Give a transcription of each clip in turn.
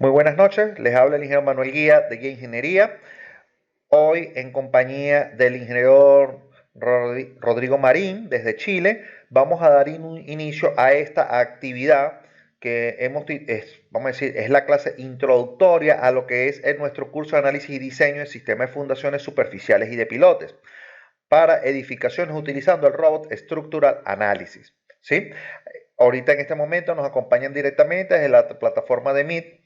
Muy buenas noches, les habla el ingeniero Manuel Guía de Guía Ingeniería. Hoy en compañía del ingeniero Rodrigo Marín desde Chile, vamos a dar inicio a esta actividad que vamos a decir, es la clase introductoria a lo que es nuestro curso de análisis y diseño de sistemas de fundaciones superficiales y de pilotes para edificaciones utilizando el Robot Structural Analysis. ¿Sí? Ahorita en este momento nos acompañan directamente desde la plataforma de Meet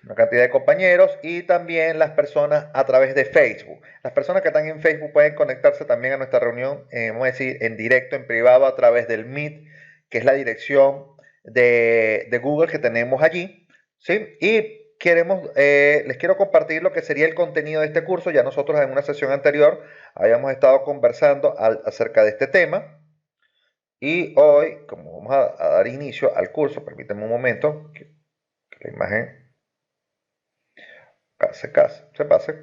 una cantidad de compañeros y también las personas a través de Facebook. Las personas que están en Facebook pueden conectarse también a nuestra reunión, vamos a decir, en directo, en privado, a través del Meet, que es la dirección de Google que tenemos allí. ¿Sí? Y les quiero compartir lo que sería el contenido de este curso. Ya nosotros en una sesión anterior habíamos estado conversando acerca de este tema. Y hoy, como vamos a dar inicio al curso, permítanme un momento que la imagen se pase.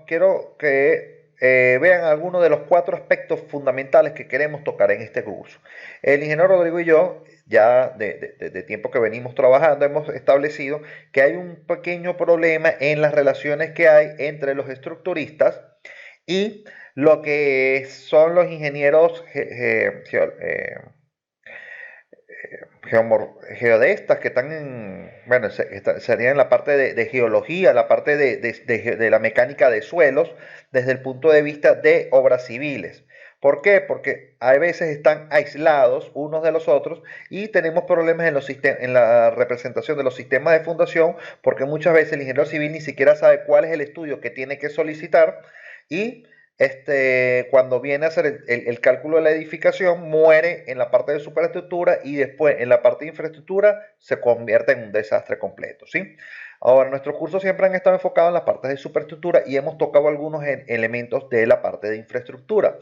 Quiero que vean algunos de los 4 aspectos fundamentales que queremos tocar en este curso. El ingeniero Rodrigo y yo, ya de tiempo que venimos trabajando, hemos establecido que hay un pequeño problema en las relaciones que hay entre los estructuristas y lo que son los ingenieros geodestas que están bueno, serían en la parte de geología, la parte de la mecánica de suelos, desde el punto de vista de obras civiles. ¿Por qué? Porque a veces están aislados unos de los otros y tenemos problemas en la representación de los sistemas de fundación, porque muchas veces el ingeniero civil ni siquiera sabe cuál es el estudio que tiene que solicitar y cuando viene a hacer el cálculo de la edificación, muere en la parte de superestructura y después en la parte de infraestructura se convierte en un desastre completo, ¿sí? Ahora, nuestros cursos siempre han estado enfocados en las partes de superestructura y hemos tocado algunos elementos de la parte de infraestructura.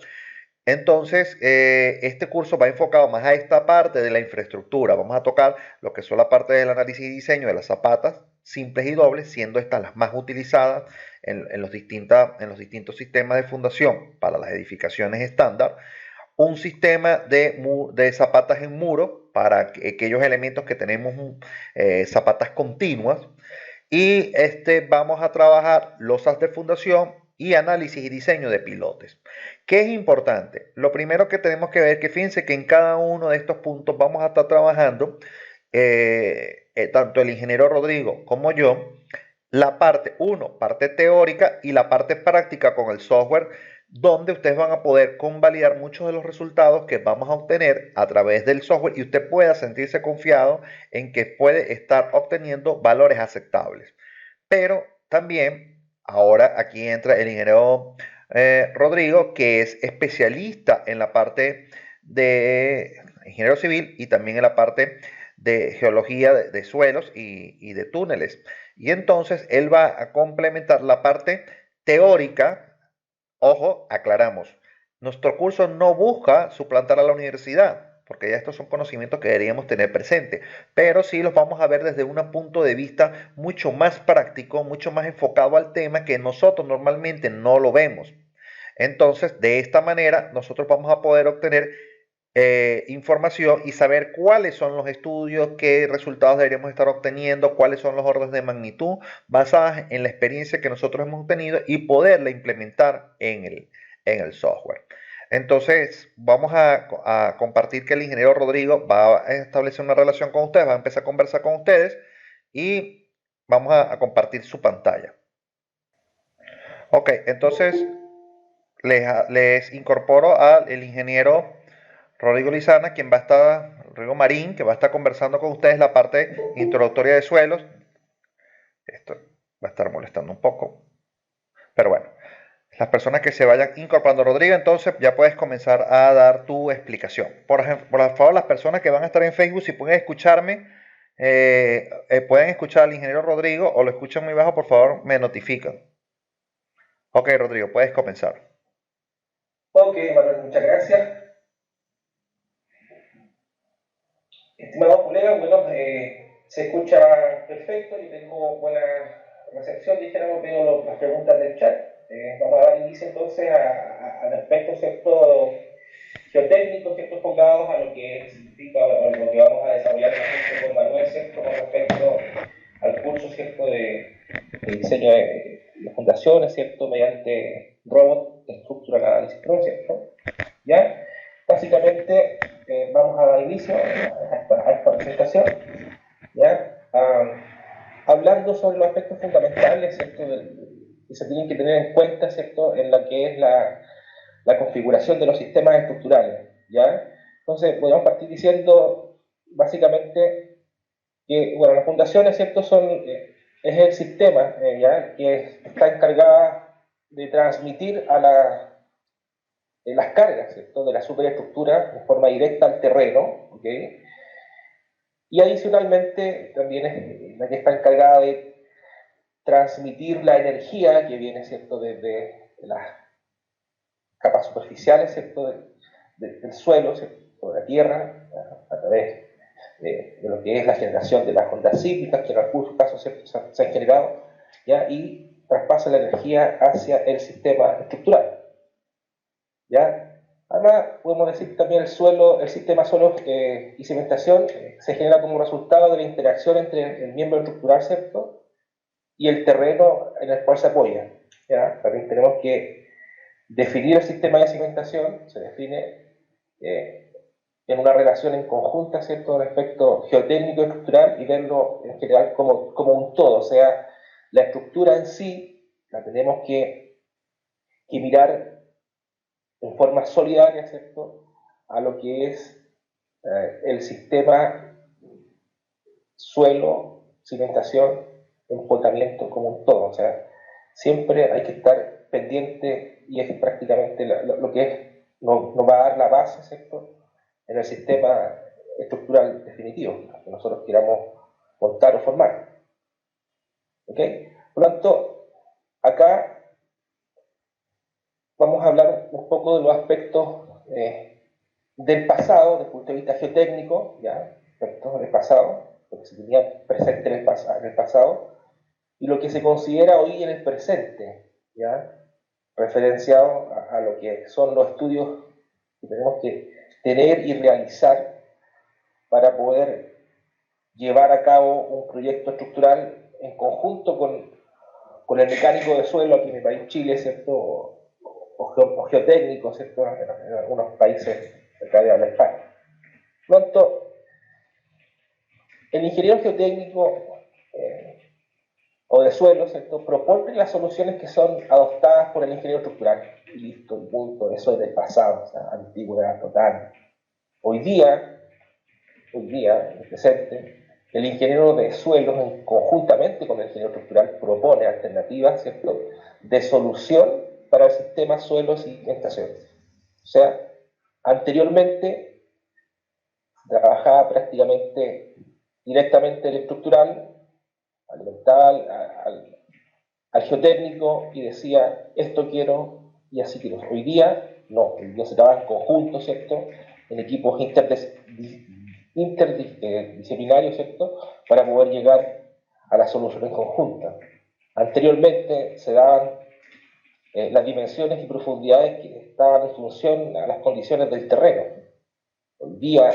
Entonces, este curso va enfocado más a esta parte de la infraestructura. Vamos a tocar lo que son la parte del análisis y diseño de las zapatas simples y dobles, siendo estas las más utilizadas en los distintos sistemas de fundación para las edificaciones estándar. Un sistema de zapatas en muro para aquellos elementos que tenemos zapatas continuas. Y vamos a trabajar losas de fundación y análisis y diseño de pilotes. ¿Qué es importante? Lo primero que tenemos que ver, que fíjense que en cada uno de estos puntos vamos a estar trabajando, tanto el ingeniero Rodrigo como yo, la parte teórica y la parte práctica con el software, donde ustedes van a poder convalidar muchos de los resultados que vamos a obtener a través del software y usted pueda sentirse confiado en que puede estar obteniendo valores aceptables. Pero también, ahora aquí entra el ingeniero Rodrigo, que es especialista en la parte de ingeniero civil y también en la parte de geología de suelos y de túneles. Y entonces él va a complementar la parte teórica. Ojo, aclaramos, nuestro curso no busca suplantar a la universidad, porque ya estos son conocimientos que deberíamos tener presente, pero sí los vamos a ver desde un punto de vista mucho más práctico, mucho más enfocado al tema que nosotros normalmente no lo vemos. Entonces, de esta manera, nosotros vamos a poder obtener información y saber cuáles son los estudios, qué resultados deberíamos estar obteniendo, cuáles son los órdenes de magnitud basadas en la experiencia que nosotros hemos obtenido y poderla implementar en el software. Entonces, vamos a compartir que el ingeniero Rodrigo va a establecer una relación con ustedes, va a empezar a conversar con ustedes y vamos a compartir su pantalla. Ok, entonces les incorporo al ingeniero Rodrigo Lizana, quien va a estar, Rodrigo Marín, que va a estar conversando con ustedes la parte introductoria de suelos. Esto va a estar molestando un poco, pero bueno, las personas que se vayan incorporando, Rodrigo, entonces ya puedes comenzar a dar tu explicación. Por ejemplo, por favor, las personas que van a estar en Facebook, si pueden escucharme, pueden escuchar al ingeniero Rodrigo o lo escuchan muy bajo, por favor, me notifican. Ok, Rodrigo, puedes comenzar. Ok, Manuel, muchas gracias. Estimado colega, bueno, se escucha perfecto y tengo buena recepción, dijéramos, veo las preguntas del chat. Vamos a dar inicio entonces al aspecto, ¿cierto? geotécnicos, ¿cierto? Enfocados a lo que significa o lo que vamos a desarrollar con Manuel, ¿cierto? Con respecto al curso, ¿cierto? De diseño de fundaciones, ¿cierto? Mediante Robot Structural Analysis Pro, ¿cierto? ¿Ya? Básicamente vamos a dar inicio a esta presentación, ¿ya? Hablando sobre los aspectos fundamentales, ¿cierto? Que se tienen que tener en cuenta, ¿cierto? En la que es la configuración de los sistemas estructurales, ¿ya? Entonces, podemos partir diciendo, básicamente, que, bueno, las fundaciones, ¿cierto? Es el sistema, ¿ya? Que está encargada de transmitir las cargas, ¿cierto? De la superestructura en forma directa al terreno, ¿ok? Y adicionalmente, también es la que está encargada de transmitir la energía que viene, ¿cierto? Desde las capas superficiales, ¿cierto? Del suelo, ¿cierto? De la tierra, a través de lo que es la generación de las ondas sísmicas, que en algunos casos se han generado, ¿ya? Y traspasa la energía hacia el sistema estructural, ¿ya? Además, podemos decir también el sistema suelo y cimentación se genera como resultado de la interacción entre el miembro estructural, ¿cierto? Y el terreno en el cual se apoya, ¿ya? También tenemos que definir el sistema de cimentación, se define en una relación en conjunta, ¿cierto? Respecto geotécnico y estructural y verlo en general como un todo, o sea, la estructura en sí la tenemos que mirar en forma solidaria, ¿cierto? A lo que es el sistema suelo, cimentación, empotamiento como un todo, o sea, siempre hay que estar pendiente y es prácticamente lo que nos va a dar la base, ¿cierto? En el sistema estructural definitivo que nosotros queramos montar o formar. ¿Ok? Por lo tanto, acá vamos a hablar un poco de los aspectos del pasado, desde el punto de vista geotécnico, ¿ya? Aspectos del pasado, lo que se tenía presente en el pasado, y lo que se considera hoy en el presente, ¿ya? Referenciado a lo que son los estudios que tenemos que tener y realizar para poder llevar a cabo un proyecto estructural en conjunto con el mecánico de suelo aquí en el país Chile, ¿cierto? O geotécnico, ¿cierto? En algunos países acá de habla hispana. Por lo tanto, el ingeniero geotécnico o de suelo, ¿cierto? Propone las soluciones que son adoptadas por el ingeniero estructural. Y listo, y punto. Eso es del pasado, o sea, antigüedad total. Hoy día, en el presente, el ingeniero de suelos, conjuntamente con el ingeniero estructural, propone alternativas, ¿cierto?, de solución para el sistema suelos y cimentaciones. O sea, anteriormente trabajaba prácticamente directamente el estructural, alimentaba al geotécnico y decía, esto quiero y así quiero. Hoy día, no, hoy día se trabaja en conjunto, ¿cierto?, en equipos interdisciplinarios, ¿cierto?, para poder llegar a las soluciones conjuntas. Anteriormente se daban las dimensiones y profundidades que estaban en función a las condiciones del terreno. Hoy día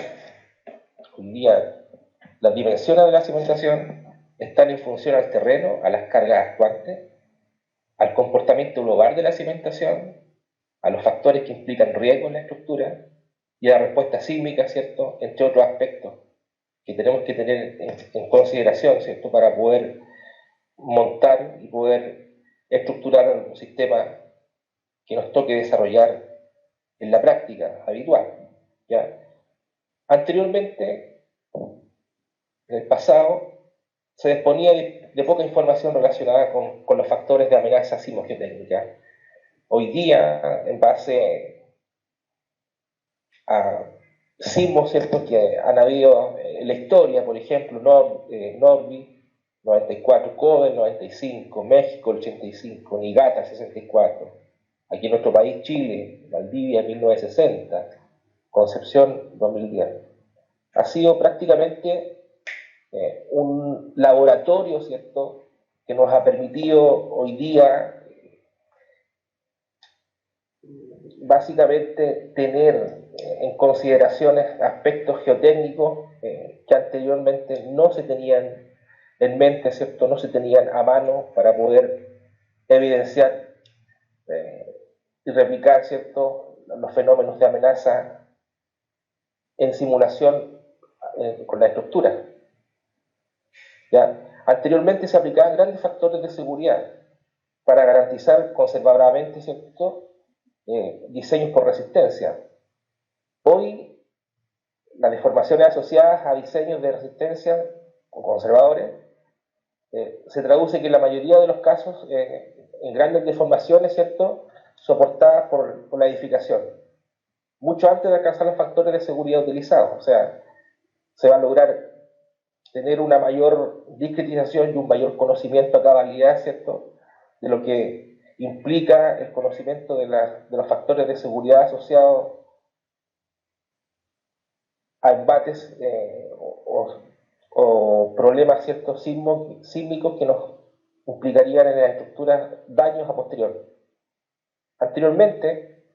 las dimensiones de la cimentación están en función al terreno, a las cargas actuantes, al comportamiento global de la cimentación, a los factores que implican riesgo en la estructura y a la respuesta sísmica, ¿cierto?, entre otros aspectos que tenemos que tener en consideración, ¿cierto?, para poder montar y poder estructurar un sistema que nos toque desarrollar en la práctica habitual, ¿ya? Anteriormente, en el pasado, se disponía de poca información relacionada con los factores de amenaza sismogeotécnica. Hoy día, en base a sismos, ¿cierto?, que han habido en la historia, por ejemplo, Norby 94, Kobe 95, México 85, Niigata 64, aquí en nuestro país Chile, Valdivia 1960, Concepción 2010. Ha sido prácticamente un laboratorio, ¿cierto?, que nos ha permitido hoy día básicamente tener en consideraciones aspectos geotécnicos que anteriormente no se tenían en mente, ¿cierto? No se tenían a mano para poder evidenciar y replicar, ¿cierto?, los fenómenos de amenaza en simulación con la estructura. ¿Ya? Anteriormente se aplicaban grandes factores de seguridad para garantizar conservadoramente, ¿cierto?, diseños por resistencia. Hoy, las deformaciones asociadas a diseños de resistencia o conservadores se traduce que en la mayoría de los casos en grandes deformaciones, ¿cierto?, soportadas por la edificación, mucho antes de alcanzar los factores de seguridad utilizados. O sea, se va a lograr tener una mayor discretización y un mayor conocimiento a cabalidad, ¿cierto?, de lo que implica el conocimiento de los factores de seguridad asociados a embates o problemas, ¿cierto?, sísmicos que nos implicarían en las estructuras daños a posteriori. Anteriormente,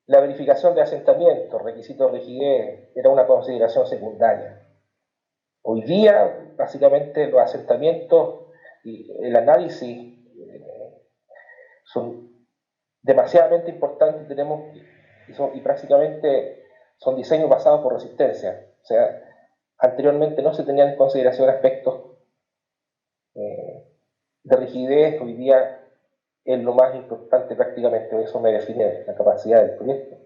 la verificación de asentamientos, requisitos de rigidez, era una consideración secundaria. Hoy día, básicamente, los asentamientos y el análisis son demasiadamente importantes y prácticamente son diseños basados por resistencia. O sea, anteriormente no se tenían en consideración aspectos de rigidez. Hoy día es lo más importante prácticamente. Eso me define la capacidad del proyecto.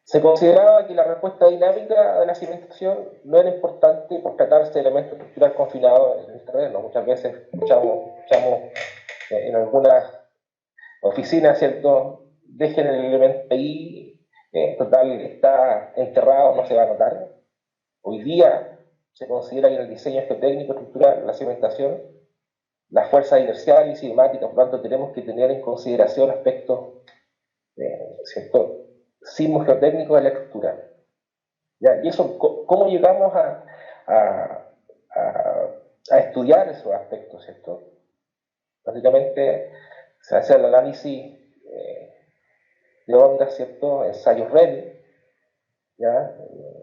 Se consideraba que la respuesta dinámica de la cimentación no era importante por tratarse de elementos estructurales confinados en el terreno. Muchas veces escuchamos en algunas oficinas, ¿cierto?, dejen el elemento ahí, total, está enterrado, no se va a notar. Hoy día se considera que en el diseño geotécnico estructural, la cimentación, las fuerzas inerciales y cinemáticas, por lo tanto tenemos que tener en consideración aspectos, ¿cierto?, sismos geotécnicos de la estructura. ¿Ya? Y eso, ¿cómo llegamos a estudiar esos aspectos, ¿cierto? Básicamente se hace el análisis de ondas, ¿cierto?, ensayos REM, ¿ya?,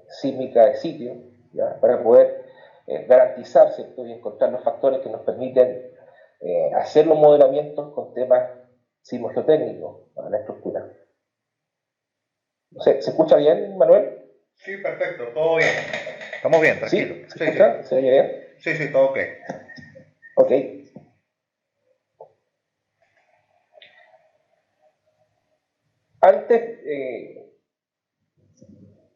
sísmica de sitio, ¿ya?, para poder garantizar, ¿cierto?, y encontrar los factores que nos permiten hacer los modelamientos con temas sismos geotécnicos a la estructura. ¿Se escucha bien, Manuel? Sí, perfecto, todo bien. Estamos bien, tranquilo. ¿Sí? ¿Se escucha? Sí. ¿Se oye bien? Sí, todo ok. Ok. Antes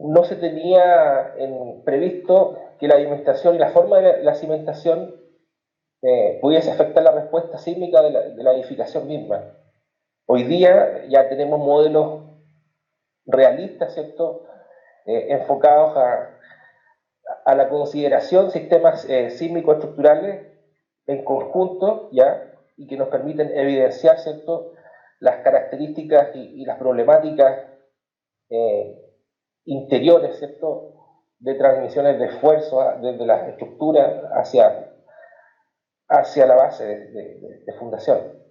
no se tenía previsto que la cimentación y la forma de la cimentación pudiese afectar la respuesta sísmica de la edificación misma. Hoy día ya tenemos modelos realistas, ¿cierto?, enfocados a la consideración de sistemas sísmicos estructurales en conjunto, ¿ya?, y que nos permiten evidenciar, ¿cierto?, las características y las problemáticas interiores, ¿cierto?, de transmisiones de esfuerzo desde las estructuras hacia la base de fundación.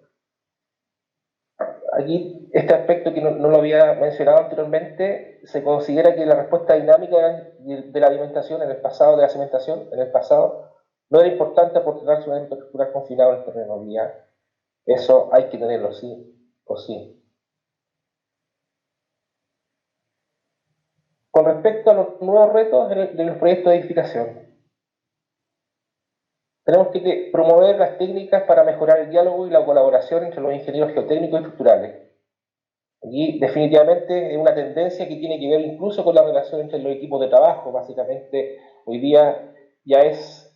Aquí, este aspecto que no lo había mencionado anteriormente, se considera que la respuesta dinámica de la alimentación en el pasado, de la cimentación, en el pasado, no era importante por tener su elemento estructural confinado en el terreno. Ya eso hay que tenerlo sí o sí. Con respecto a los nuevos retos de los proyectos de edificación, tenemos que promover las técnicas para mejorar el diálogo y la colaboración entre los ingenieros geotécnicos y estructurales. Y definitivamente es una tendencia que tiene que ver incluso con la relación entre los equipos de trabajo. Básicamente, hoy día ya es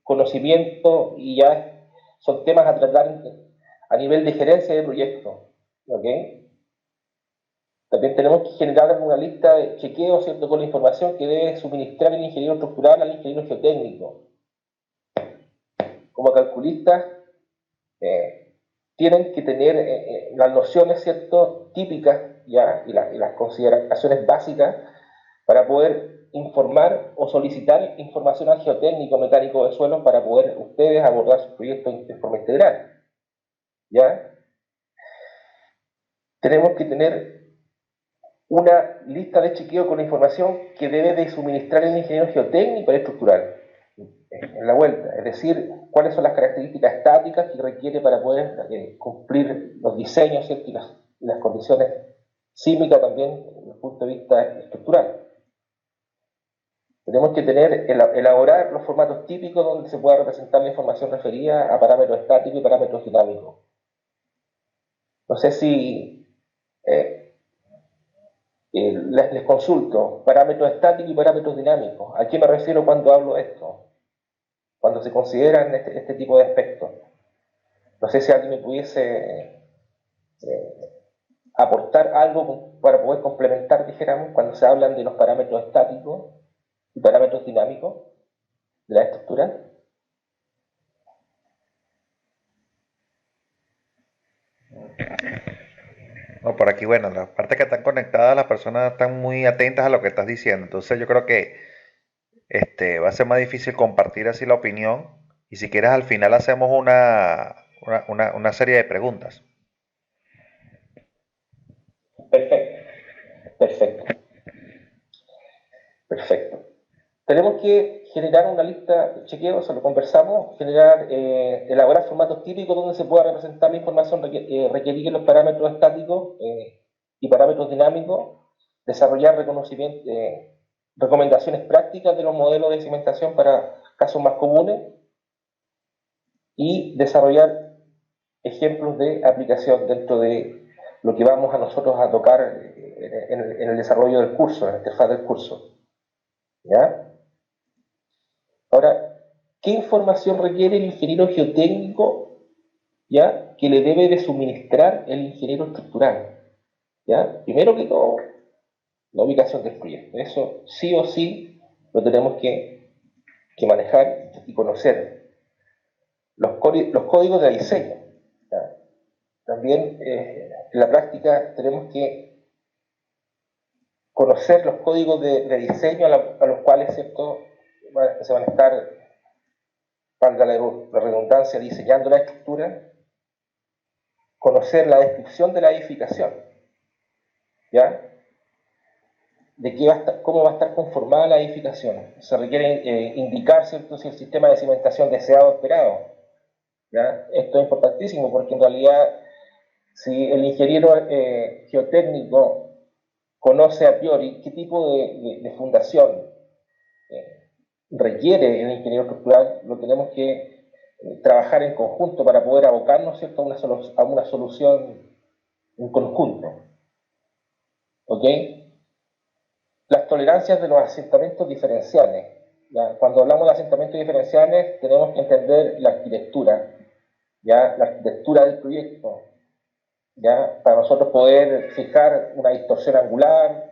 conocimiento y ya son temas a tratar a nivel de gerencia de proyecto. ¿Okay? También tenemos que generar una lista de chequeo, ¿cierto?, con la información que debe suministrar el ingeniero estructural al ingeniero geotécnico. Como calculistas, tienen que tener las nociones, ¿cierto?, típicas, ¿ya?, y las consideraciones básicas para poder informar o solicitar información al geotécnico mecánico de suelos para poder ustedes abordar su proyecto de forma integral. ¿Ya? tenemos que tener una lista de chequeo con la información que debe de suministrar el ingeniero geotécnico y estructural en la vuelta, es decir, cuáles son las características estáticas que requiere para poder cumplir los diseños, ¿cierto? Y las condiciones sísmicas también desde el punto de vista estructural. Tenemos que elaborar los formatos típicos donde se pueda representar la información referida a parámetros estáticos y parámetros dinámicos. No sé si les consulto, parámetros estáticos y parámetros dinámicos. ¿A qué me refiero cuando hablo de esto? Cuando se consideran este tipo de aspectos. No sé si alguien me pudiese aportar algo para poder complementar, dijéramos, cuando se hablan de los parámetros estáticos y parámetros dinámicos de la estructura. No, por aquí, bueno, las partes que están conectadas, las personas están muy atentas a lo que estás diciendo. Entonces yo creo que va a ser más difícil compartir así la opinión. Y si quieres, al final hacemos una serie de preguntas. Perfecto, perfecto, perfecto. Tenemos que generar una lista de chequeos, lo conversamos, elaborar formatos típicos donde se pueda representar la información requerida en los parámetros estáticos y parámetros dinámicos, desarrollar recomendaciones prácticas de los modelos de cimentación para casos más comunes y desarrollar ejemplos de aplicación dentro de lo que vamos a nosotros a tocar en el desarrollo del curso, en la interfaz del curso. ¿Ya? Ahora, ¿qué información requiere el ingeniero geotécnico, ya, que le debe de suministrar el ingeniero estructural? ¿Ya? Primero que todo, la ubicación del proyecto. Eso sí o sí lo tenemos que manejar y conocer. Los códigos de diseño. ¿Ya? También en la práctica tenemos que conocer los códigos de diseño a los cuales, ¿cierto?, se van a estar, valga la redundancia, diseñando la estructura, conocer la descripción de la edificación, ¿ya? De cómo va a estar conformada la edificación. Se requiere indicar, ¿cierto?, si el sistema de cimentación deseado o esperado, ¿ya? Esto es importantísimo porque en realidad, si el ingeniero geotécnico conoce a priori qué tipo de fundación requiere el ingeniero estructural, lo tenemos que trabajar en conjunto para poder abocarnos, ¿cierto?, a una solución en conjunto. ¿Ok? Las tolerancias de los asentamientos diferenciales. ¿Ya? Cuando hablamos de asentamientos diferenciales, tenemos que entender la arquitectura, ¿ya? La arquitectura del proyecto, ¿ya? Para nosotros poder fijar una distorsión angular.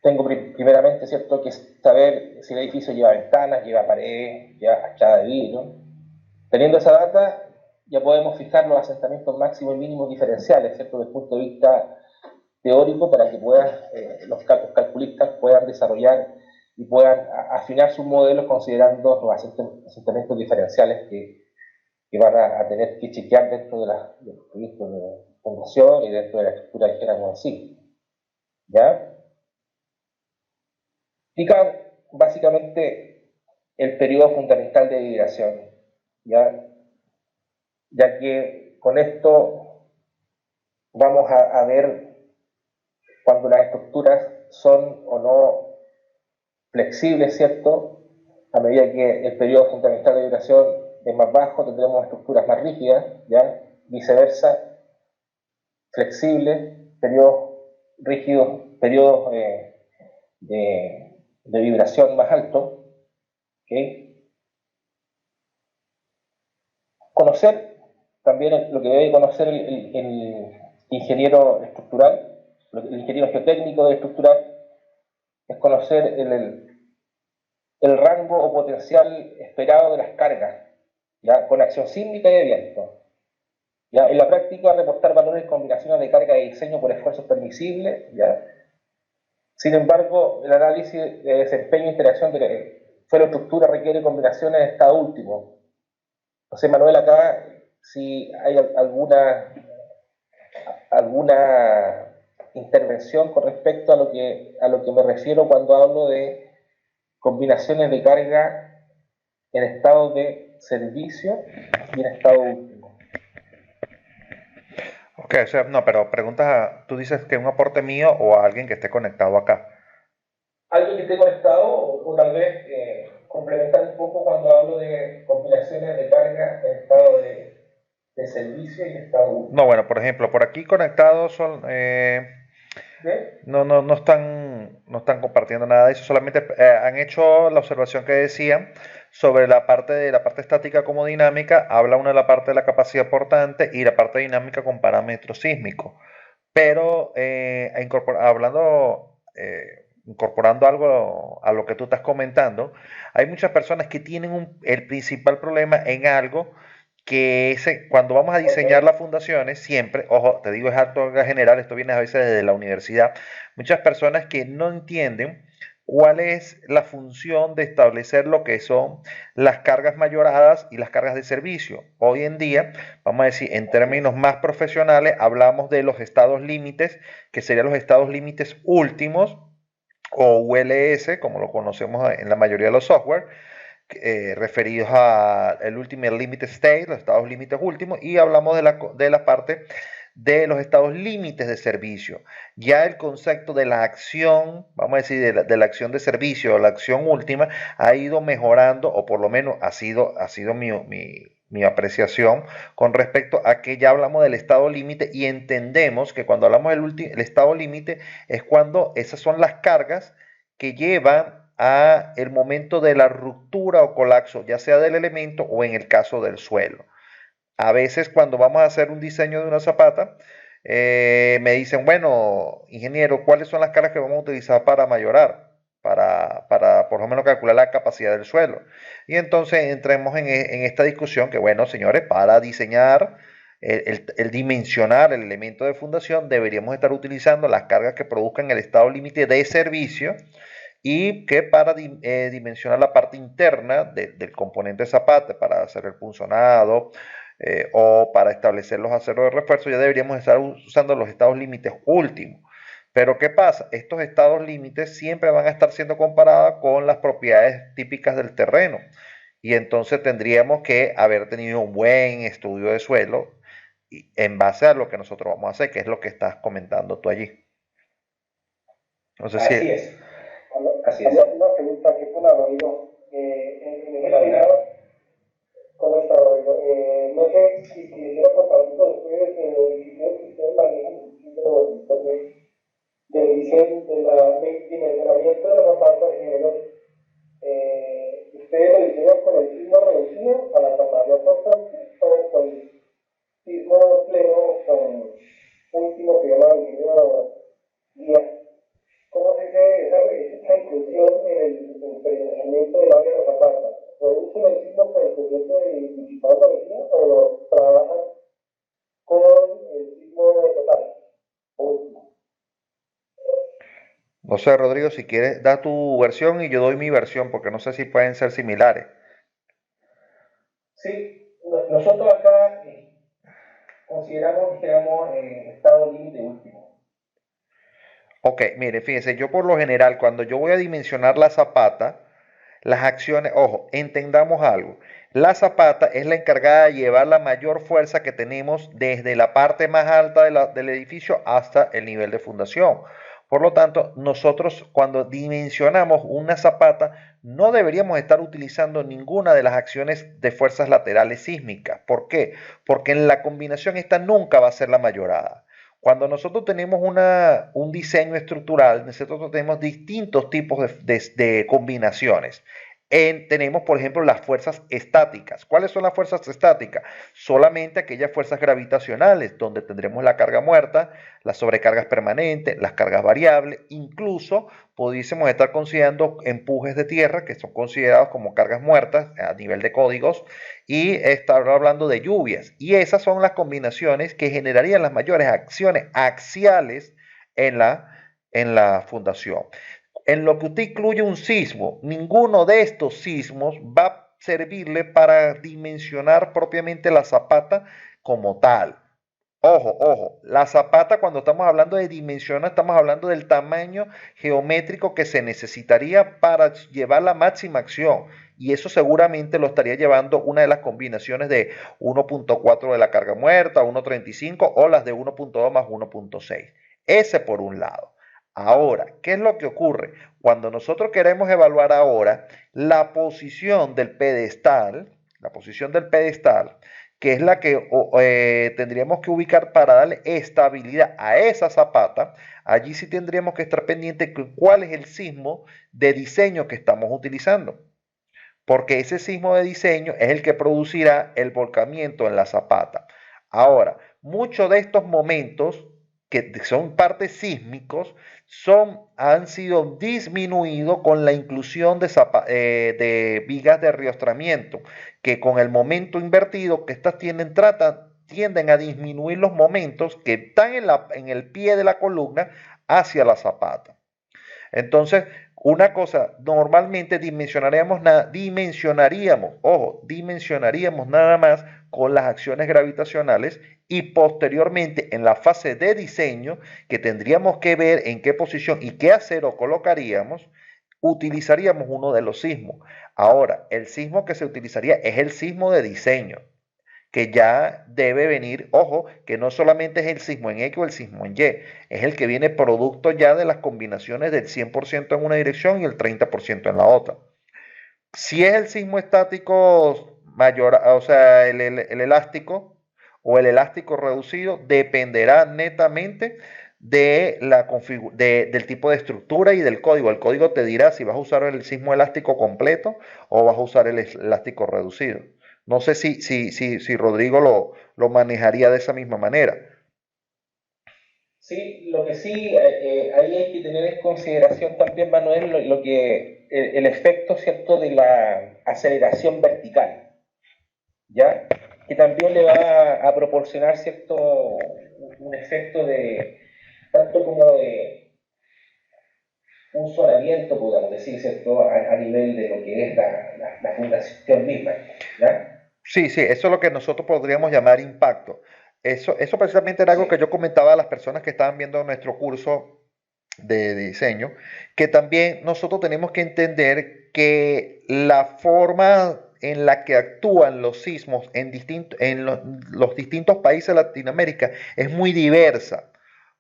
Tengo primeramente, ¿cierto?, que saber si el edificio lleva ventanas, lleva paredes, lleva fachada de vidrio. Teniendo esa data, ya podemos fijar los asentamientos máximos y mínimos diferenciales, ¿cierto?, desde el punto de vista teórico, para que los calculistas puedan desarrollar y puedan afinar sus modelos considerando los asentamientos diferenciales que van a tener que chequear dentro de los proyectos de fundación y dentro de la estructura que dijéramos así. ¿Ya? Explica básicamente el periodo fundamental de vibración, ¿ya? Ya que con esto vamos a ver cuando las estructuras son o no flexibles, ¿cierto? A medida que el periodo fundamental de vibración es más bajo, tendremos estructuras más rígidas, ¿ya? Viceversa, flexibles, periodos rígidos, periodos de vibración más alto. ¿Okay? Conocer también lo que debe conocer el ingeniero estructural, el ingeniero geotécnico de estructural, es conocer el rango o potencial esperado de las cargas, ¿ya? Con acción sísmica y de viento. ¿Ya? En la práctica, reportar valores de combinaciones de carga de diseño por esfuerzos permisibles. ¿Ya? Sin embargo, el análisis de desempeño e interacción de suelo-estructura requiere combinaciones de estado último. No sé, Manuel, acá si hay alguna alguna intervención con respecto a lo que me refiero cuando hablo de combinaciones de carga en estado de servicio y en estado último. Ok, o sea, no, pero tú dices que un aporte mío o a alguien que esté conectado acá. Alguien que esté conectado o tal vez complementar un poco cuando hablo de combinaciones de carga en estado de servicio y estado último. No, bueno, por ejemplo, por aquí conectados son, ¿Bien? no están compartiendo nada de eso, solamente han hecho la observación que decían sobre la parte estática como dinámica, habla una de la parte de la capacidad portante y la parte dinámica con parámetros sísmicos. Pero incorporando algo a lo que tú estás comentando, hay muchas personas que tienen el principal problema en algo cuando vamos a diseñar Ok. las fundaciones, siempre, ojo, te digo, es algo general, esto viene a veces desde la universidad, muchas personas que no entienden cuál es la función de establecer lo que son las cargas mayoradas y las cargas de servicio. Hoy en día, vamos a decir, en Así términos es. más profesionales, hablamos de los estados límites, que serían los estados límites últimos, o ULS, como lo conocemos en la mayoría de los software, referidos al Ultimate Limit State, los estados límites últimos, y hablamos de la parte de los estados límites de servicio. Ya el concepto de la acción, vamos a decir, de la acción de servicio, la acción última, ha ido mejorando, o por lo menos ha sido mi apreciación con respecto a que ya hablamos del estado límite y entendemos que cuando hablamos el estado límite es cuando esas son las cargas que llevan a el momento de la ruptura o colapso, ya sea del elemento o en el caso del suelo. A veces cuando vamos a hacer un diseño de una zapata, me dicen, bueno, ingeniero, ¿cuáles son las cargas que vamos a utilizar para mayorar? Para por lo menos calcular la capacidad del suelo. Y entonces entremos en esta discusión que, bueno, señores, para diseñar el dimensionar el elemento de fundación, deberíamos estar utilizando las cargas que produzcan el estado límite de servicio y que para dimensionar la parte interna del componente zapata, para hacer el punzonado o para establecer los aceros de refuerzo, ya deberíamos estar usando los estados límites últimos. Pero ¿qué pasa? Estos estados límites siempre van a estar siendo comparados con las propiedades típicas del terreno. Y entonces tendríamos que haber tenido un buen estudio de suelo en base a lo que nosotros vamos a hacer, que es lo que estás comentando tú allí. No sé si... Así es. Así es. Una pregunta que fue Rodrigo. En realidad, ¿cómo está Rodrigo? No sé si quisiera compartir con ustedes el diseño que ustedes manejan del diseño, del dimensionamiento de los zapatos ingenieros. ¿Ustedes lo diseñan con el sismo reducido a la capacidad portante o con el sismo pleno con último que llama el ingeniero guía? ¿Cómo se hace esa inclusión en el presionamiento del área de los zapatos? ¿Reducen el sismo por el proyecto de disipado de energía o lo trabajan con el sismo total? No sé, Rodrigo, si quieres, da tu versión y yo doy mi versión, porque no sé si pueden ser similares. Sí, nosotros acá consideramos, dijéramos, estado límite último. Ok, mire, fíjense, yo por lo general, cuando yo voy a dimensionar la zapata, las acciones, ojo, entendamos algo. La zapata es la encargada de llevar la mayor fuerza que tenemos desde la parte más alta del edificio hasta el nivel de fundación. Por lo tanto, nosotros cuando dimensionamos una zapata no deberíamos estar utilizando ninguna de las acciones de fuerzas laterales sísmicas. ¿Por qué? Porque en la combinación esta nunca va a ser la mayorada. Cuando nosotros tenemos un diseño estructural, nosotros tenemos distintos tipos de combinaciones. Tenemos, por ejemplo, las fuerzas estáticas. ¿Cuáles son las fuerzas estáticas? Solamente aquellas fuerzas gravitacionales, donde tendremos la carga muerta, las sobrecargas permanentes, las cargas variables, incluso pudiésemos estar considerando empujes de tierra, que son considerados como cargas muertas a nivel de códigos, y estar hablando de lluvias. Y esas son las combinaciones que generarían las mayores acciones axiales en la fundación. En lo que usted incluye un sismo, ninguno de estos sismos va a servirle para dimensionar propiamente la zapata como tal. Ojo, ojo, la zapata cuando estamos hablando de dimensiones, estamos hablando del tamaño geométrico que se necesitaría para llevar la máxima acción. Y eso seguramente lo estaría llevando una de las combinaciones de 1.4 de la carga muerta, 1.35 o las de 1.2 más 1.6. Ese por un lado. Ahora, ¿qué es lo que ocurre? Cuando nosotros queremos evaluar ahora la posición del pedestal, que es la que tendríamos que ubicar para darle estabilidad a esa zapata, allí sí tendríamos que estar pendiente de cuál es el sismo de diseño que estamos utilizando, porque ese sismo de diseño es el que producirá el volcamiento en la zapata. Ahora, muchos de estos momentos que son partes sísmicos han sido disminuidos con la inclusión de vigas de riostramiento, que con el momento invertido que estas tienden a disminuir los momentos que están en el pie de la columna hacia la zapata. Entonces, una cosa, normalmente dimensionaríamos nada más con las acciones gravitacionales y posteriormente en la fase de diseño, que tendríamos que ver en qué posición y qué acero colocaríamos, utilizaríamos uno de los sismos. Ahora, el sismo que se utilizaría es el sismo de diseño, que ya debe venir, ojo, que no solamente es el sismo en X o el sismo en Y, es el que viene producto ya de las combinaciones del 100% en una dirección y el 30% en la otra. Si es el sismo estático mayor, o sea, el elástico o el elástico reducido, dependerá netamente del tipo de estructura y del código. El código te dirá si vas a usar el sismo elástico completo o vas a usar el elástico reducido. No sé si Rodrigo lo manejaría de esa misma manera. Sí, lo que sí, ahí hay que tener en consideración también, Manuel, lo que el efecto, ¿cierto?, de la aceleración vertical, ¿ya? Que también le va a proporcionar, ¿cierto?, un efecto de, tanto como de un sonamiento, podemos decir, ¿cierto?, a nivel de lo que es la fundación misma, ¿ya? Sí, sí, eso es lo que nosotros podríamos llamar impacto. Eso precisamente era algo que Sí. yo comentaba a las personas que estaban viendo nuestro curso de diseño, que también nosotros tenemos que entender que la forma en la que actúan los sismos los distintos países de Latinoamérica es muy diversa.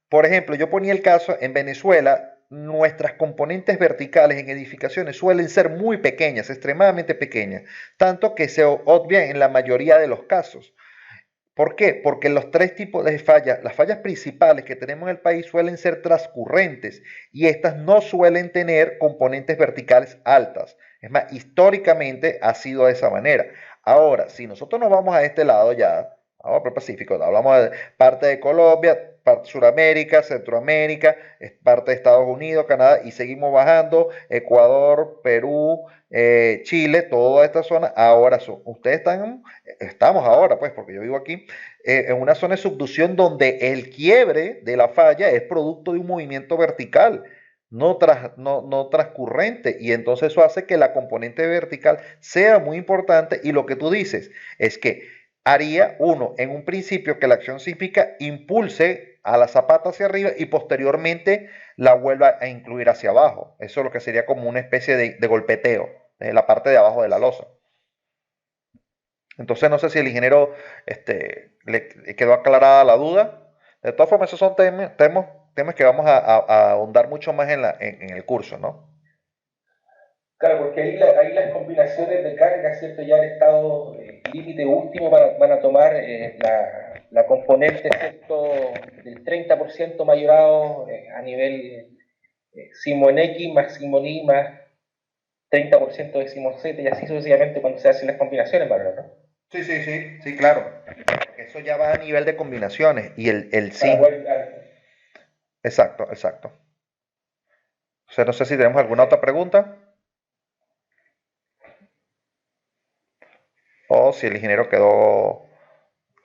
Por ejemplo, yo ponía el caso en Venezuela, nuestras componentes verticales en edificaciones suelen ser muy pequeñas, extremadamente pequeñas, tanto que se obvian en la mayoría de los casos. ¿Por qué? Porque los tres tipos de fallas, las fallas principales que tenemos en el país suelen ser transcurrentes y estas no suelen tener componentes verticales altas. Es más, históricamente ha sido de esa manera. Ahora, si nosotros nos vamos a este lado ya, vamos para el Pacífico, hablamos de parte de Colombia, parte de Sudamérica, Centroamérica, parte de Estados Unidos, Canadá, y seguimos bajando, Ecuador, Perú, Chile, toda esta zona, ahora estamos ahora, pues, porque yo vivo aquí, en una zona de subducción donde el quiebre de la falla es producto de un movimiento vertical, no transcurrente, y entonces eso hace que la componente vertical sea muy importante, y lo que tú dices es que haría uno, en un principio, que la acción sísmica impulse a la zapata hacia arriba y posteriormente la vuelva a incluir hacia abajo. Eso es lo que sería como una especie de golpeteo en la parte de abajo de la losa. Entonces no sé si el ingeniero le quedó aclarada la duda. De todas formas, esos son temas que vamos a ahondar mucho más en el curso, ¿no? Claro, porque ahí las combinaciones de carga, ¿cierto? Ya en estado límite último van a tomar la componente, ¿cierto?, del 30% mayorado a nivel sismo en X más sismo en Y más 30% de sismo Z y así sucesivamente cuando se hacen las combinaciones, ¿no? Sí, sí, sí, sí, claro. Eso ya va a nivel de combinaciones y el Para sí. poder, Exacto, exacto. O sea, no sé si tenemos alguna otra pregunta o si el ingeniero quedó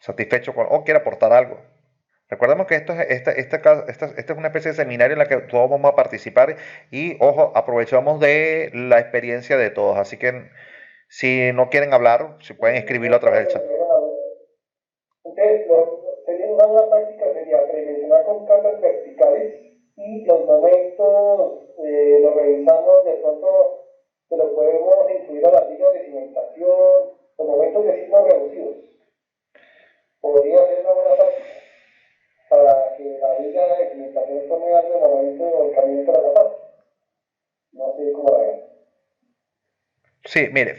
satisfecho o quiere aportar algo. Recordemos que esta es una especie de seminario en la que todos vamos a participar y, ojo, aprovechamos de la experiencia de todos. Así que si no quieren hablar, si pueden escribirlo a través del chat. Entonces, sería una cargas verticales y los momentos los revisamos de pronto, que lo podemos incluir a las vigas de cimentación, los momentos de signos reducidos. Podría ser una buena práctica para que la viga de cimentación tome algo de momento de volcamiento de la zapata. No sé cómo la ven. Sí, mire,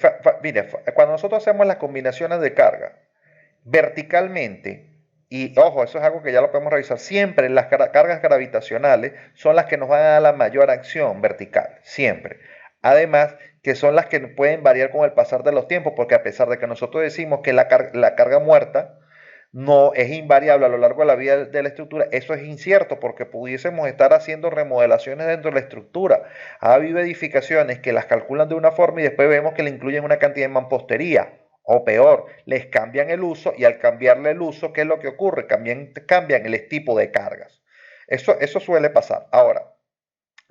cuando nosotros hacemos las combinaciones de carga verticalmente, y ojo, eso es algo que ya lo podemos revisar, siempre las cargas gravitacionales son las que nos van a dar la mayor acción vertical, siempre. Además, que son las que pueden variar con el pasar de los tiempos, porque a pesar de que nosotros decimos que la carga muerta no es invariable a lo largo de la vida de la estructura, eso es incierto porque pudiésemos estar haciendo remodelaciones dentro de la estructura. Ha habido edificaciones que las calculan de una forma y después vemos que le incluyen una cantidad de mampostería. O peor, les cambian el uso y al cambiarle el uso, ¿qué es lo que ocurre? Cambian el tipo de cargas. Eso suele pasar. Ahora,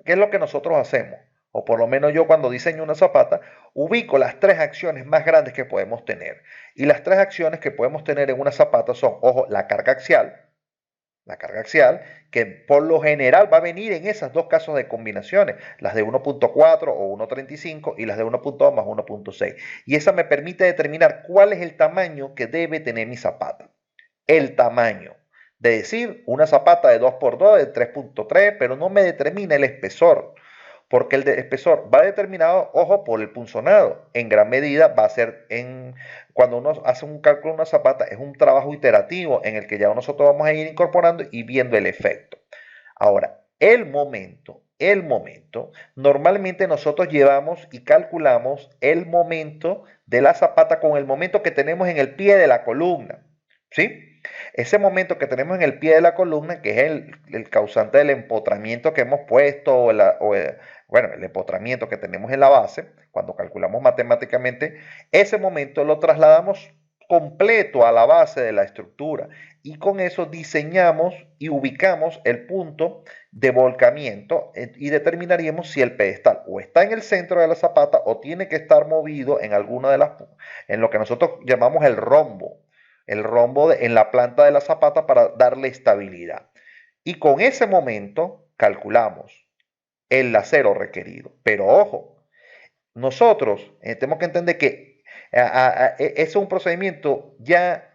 ¿qué es lo que nosotros hacemos? O por lo menos yo cuando diseño una zapata, ubico las tres acciones más grandes que podemos tener. Y las tres acciones que podemos tener en una zapata son, ojo, la carga axial, que por lo general va a venir en esas dos casos de combinaciones, las de 1.4 o 1.35 y las de 1.2 más 1.6. Y esa me permite determinar cuál es el tamaño que debe tener mi zapata. El tamaño. De decir, una zapata de 2x2 de 3.3, pero no me determina el espesor, porque el espesor va determinado, ojo, por el punzonado. En gran medida va a ser cuando uno hace un cálculo de una zapata, es un trabajo iterativo en el que ya nosotros vamos a ir incorporando y viendo el efecto. Ahora, el momento, normalmente nosotros llevamos y calculamos el momento de la zapata con el momento que tenemos en el pie de la columna, ¿sí? Ese momento que tenemos en el pie de la columna, que es el causante del empotramiento que hemos puesto, el empotramiento que tenemos en la base, cuando calculamos matemáticamente, ese momento lo trasladamos completo a la base de la estructura y con eso diseñamos y ubicamos el punto de volcamiento y determinaríamos si el pedestal o está en el centro de la zapata o tiene que estar movido en alguna en lo que nosotros llamamos el rombo en la planta de la zapata para darle estabilidad. Y con ese momento calculamos el acero requerido. Pero ojo, nosotros tenemos que entender que es un procedimiento ya,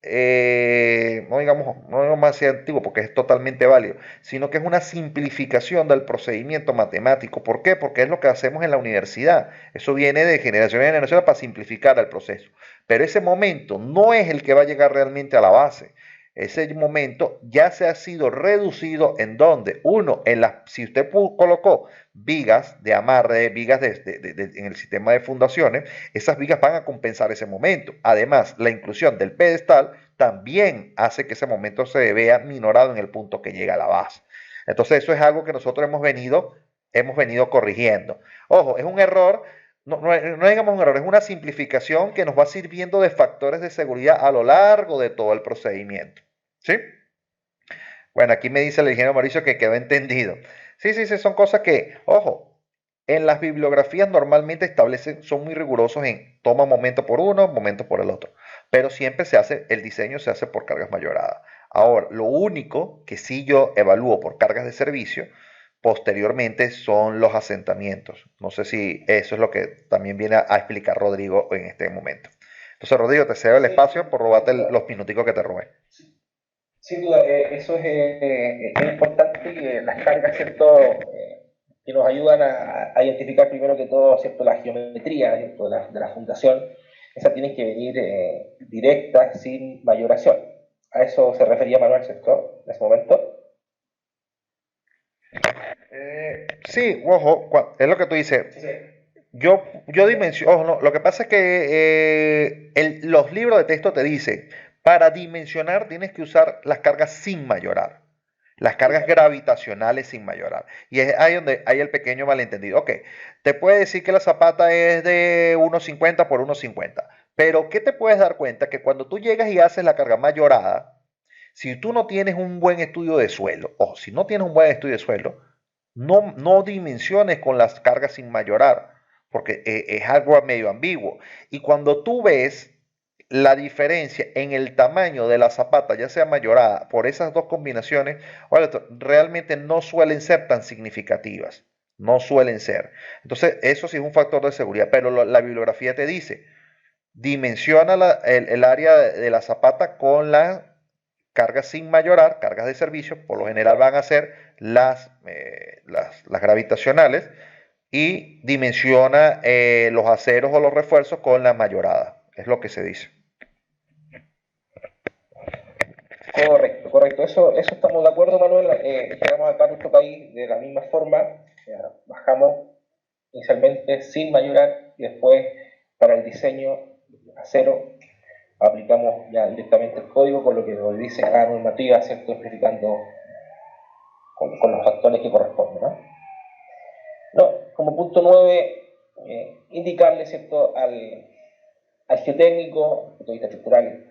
no digamos más antiguo porque es totalmente válido, sino que es una simplificación del procedimiento matemático. ¿Por qué? Porque es lo que hacemos en la universidad. Eso viene de generación en generación para simplificar el proceso. Pero ese momento no es el que va a llegar realmente a la base. Ese momento ya se ha sido reducido en donde uno, si usted colocó vigas de amarre, vigas en el sistema de fundaciones, esas vigas van a compensar ese momento. Además, la inclusión del pedestal también hace que ese momento se vea minorado en el punto que llega a la base. Entonces, eso es algo que nosotros hemos venido corrigiendo. Ojo, es un error. No digamos un error, es una simplificación que nos va sirviendo de factores de seguridad a lo largo de todo el procedimiento. ¿Sí? Bueno, aquí me dice el ingeniero Mauricio que quedó entendido. Sí, son cosas que, ojo, en las bibliografías normalmente son muy rigurosos en toma momento por uno, momento por el otro. Pero siempre el diseño se hace por cargas mayoradas. Ahora, lo único que sí yo evalúo por cargas de servicio posteriormente son los asentamientos. No sé si eso es lo que también viene a explicar Rodrigo en este momento. Entonces, Rodrigo, te cedo el espacio por robarte los minuticos que te robé. Sin duda, eso es importante que las cargas, ¿cierto? Que nos ayudan a identificar primero que todo, ¿cierto? La geometría, ¿cierto? De la fundación, esa tiene que venir directa, sin mayoración. A eso se refería Manuel, ¿cierto? En ese momento. Sí, ojo, es lo que tú dices. Sí. Yo dimensiono, ojo, no, lo que pasa es que los libros de texto te dicen, para dimensionar tienes que usar las cargas sin mayorar, las cargas gravitacionales sin mayorar. Y es ahí donde hay el pequeño malentendido. Ok, te puede decir que la zapata es de 1.50 por 1.50, pero ¿qué te puedes dar cuenta? Que cuando tú llegas y haces la carga mayorada, si tú no tienes un buen estudio de suelo, o si no tienes un buen estudio de suelo, no dimensiones con las cargas sin mayorar, porque es algo medio ambiguo. Y cuando tú ves la diferencia en el tamaño de la zapata, ya sea mayorada, por esas dos combinaciones, realmente no suelen ser tan significativas. No suelen ser. Entonces, eso sí es un factor de seguridad, pero la bibliografía te dice, dimensiona el área de la zapata con las cargas sin mayorar, cargas de servicio, por lo general van a ser las gravitacionales, y dimensiona los aceros o los refuerzos con la mayorada. Es lo que se dice. Correcto, correcto. Eso estamos de acuerdo, Manuel. Llegamos acá a nuestro país de la misma forma. Bajamos inicialmente sin mayorar y después para el diseño a cero aplicamos ya directamente el código con lo que nos dice la normativa, ¿cierto? Especificando con los factores que corresponden, ¿no? No, como punto 9, indicarle, ¿cierto? al geotécnico, punto de vista estructural,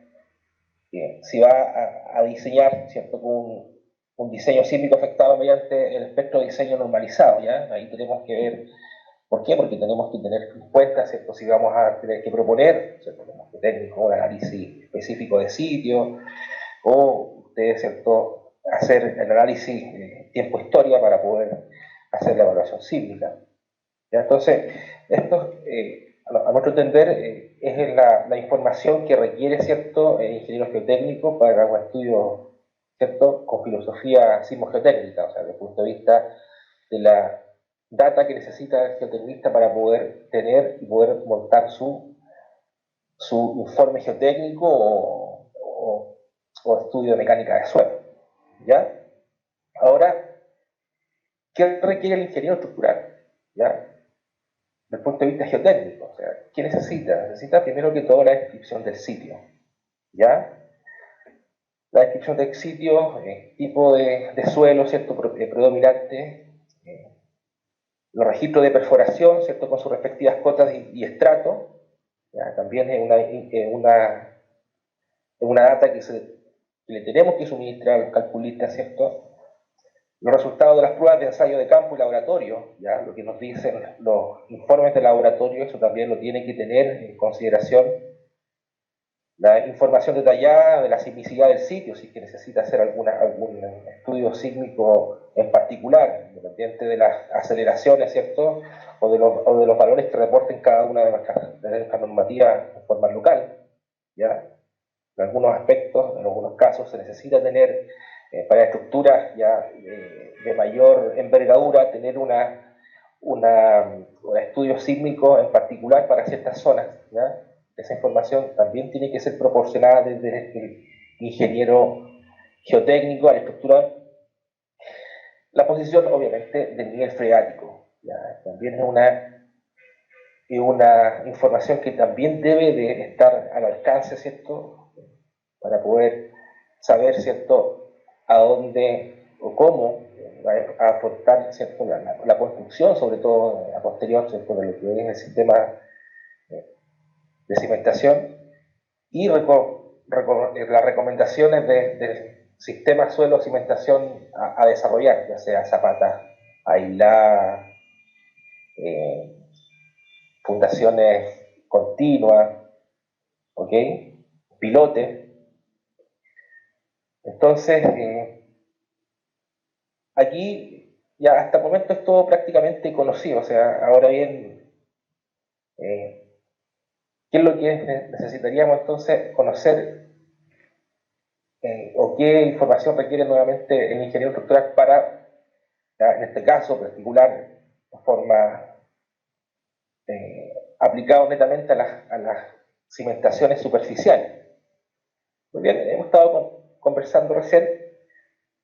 si va a diseñar, ¿cierto? Un diseño sísmico afectado mediante el espectro de diseño normalizado, ¿ya? Ahí tenemos que ver, ¿por qué? Porque tenemos que tener en cuenta, ¿cierto? Si vamos a tener que proponer, ¿cierto? Como técnico, un análisis específico de sitio, o ustedes, ¿cierto? Hacer el análisis tiempo-historia para poder hacer la evaluación sísmica. ¿Ya? Entonces, esto, a nuestro entender, es la información que requiere, ¿cierto?, el ingeniero geotécnico para un estudio, ¿cierto?, con filosofía sismogeotécnica, o sea, desde el punto de vista de la data que necesita el geotecnista para poder tener y poder montar su informe geotécnico o estudio de mecánica de suelo. ¿Ya? Ahora, ¿qué requiere el ingeniero estructural? ¿Ya? Desde el punto de vista geotécnico, o sea, ¿qué necesita? Necesita primero que todo la descripción del sitio, ¿ya? La descripción del sitio, tipo de suelo, ¿cierto?, predominante, los registros de perforación, ¿cierto?, con sus respectivas cotas y estratos, ¿ya? También es una data que le tenemos que suministrar a los calculistas, ¿cierto? Los resultados de las pruebas de ensayo de campo y laboratorio, ¿ya? Lo que nos dicen los informes de laboratorio, eso también lo tiene que tener en consideración. La información detallada de la sismicidad del sitio, si es que necesita hacer algún estudio sísmico en particular, independiente de las aceleraciones, ¿cierto? O de los valores que reporten cada una de nuestras normativas en forma local, ¿ya? En algunos aspectos, en algunos casos, se necesita tener para estructuras ya de mayor envergadura, tener un estudio sísmico en particular para ciertas zonas, ¿ya? Esa información también tiene que ser proporcionada desde el ingeniero geotécnico a la estructura. La posición, obviamente, del nivel freático, ¿ya? También es una información que también debe de estar al alcance, ¿cierto?, para poder saber, ¿cierto?, a dónde o cómo va a afrontar, ¿cierto?, la construcción, sobre todo a posterior, ¿cierto?, de lo que es el sistema de cimentación, y las recomendaciones del sistema suelo cimentación a desarrollar, ya sea zapata aislada, fundaciones continuas, ¿ok?, pilotes. Entonces, aquí ya hasta el momento es todo prácticamente conocido, o sea, ahora bien, ¿qué es lo que necesitaríamos entonces conocer o qué información requiere nuevamente el ingeniero estructural para, en este caso particular, de forma aplicado netamente a las cimentaciones superficiales? Muy bien, hemos estado conversando recién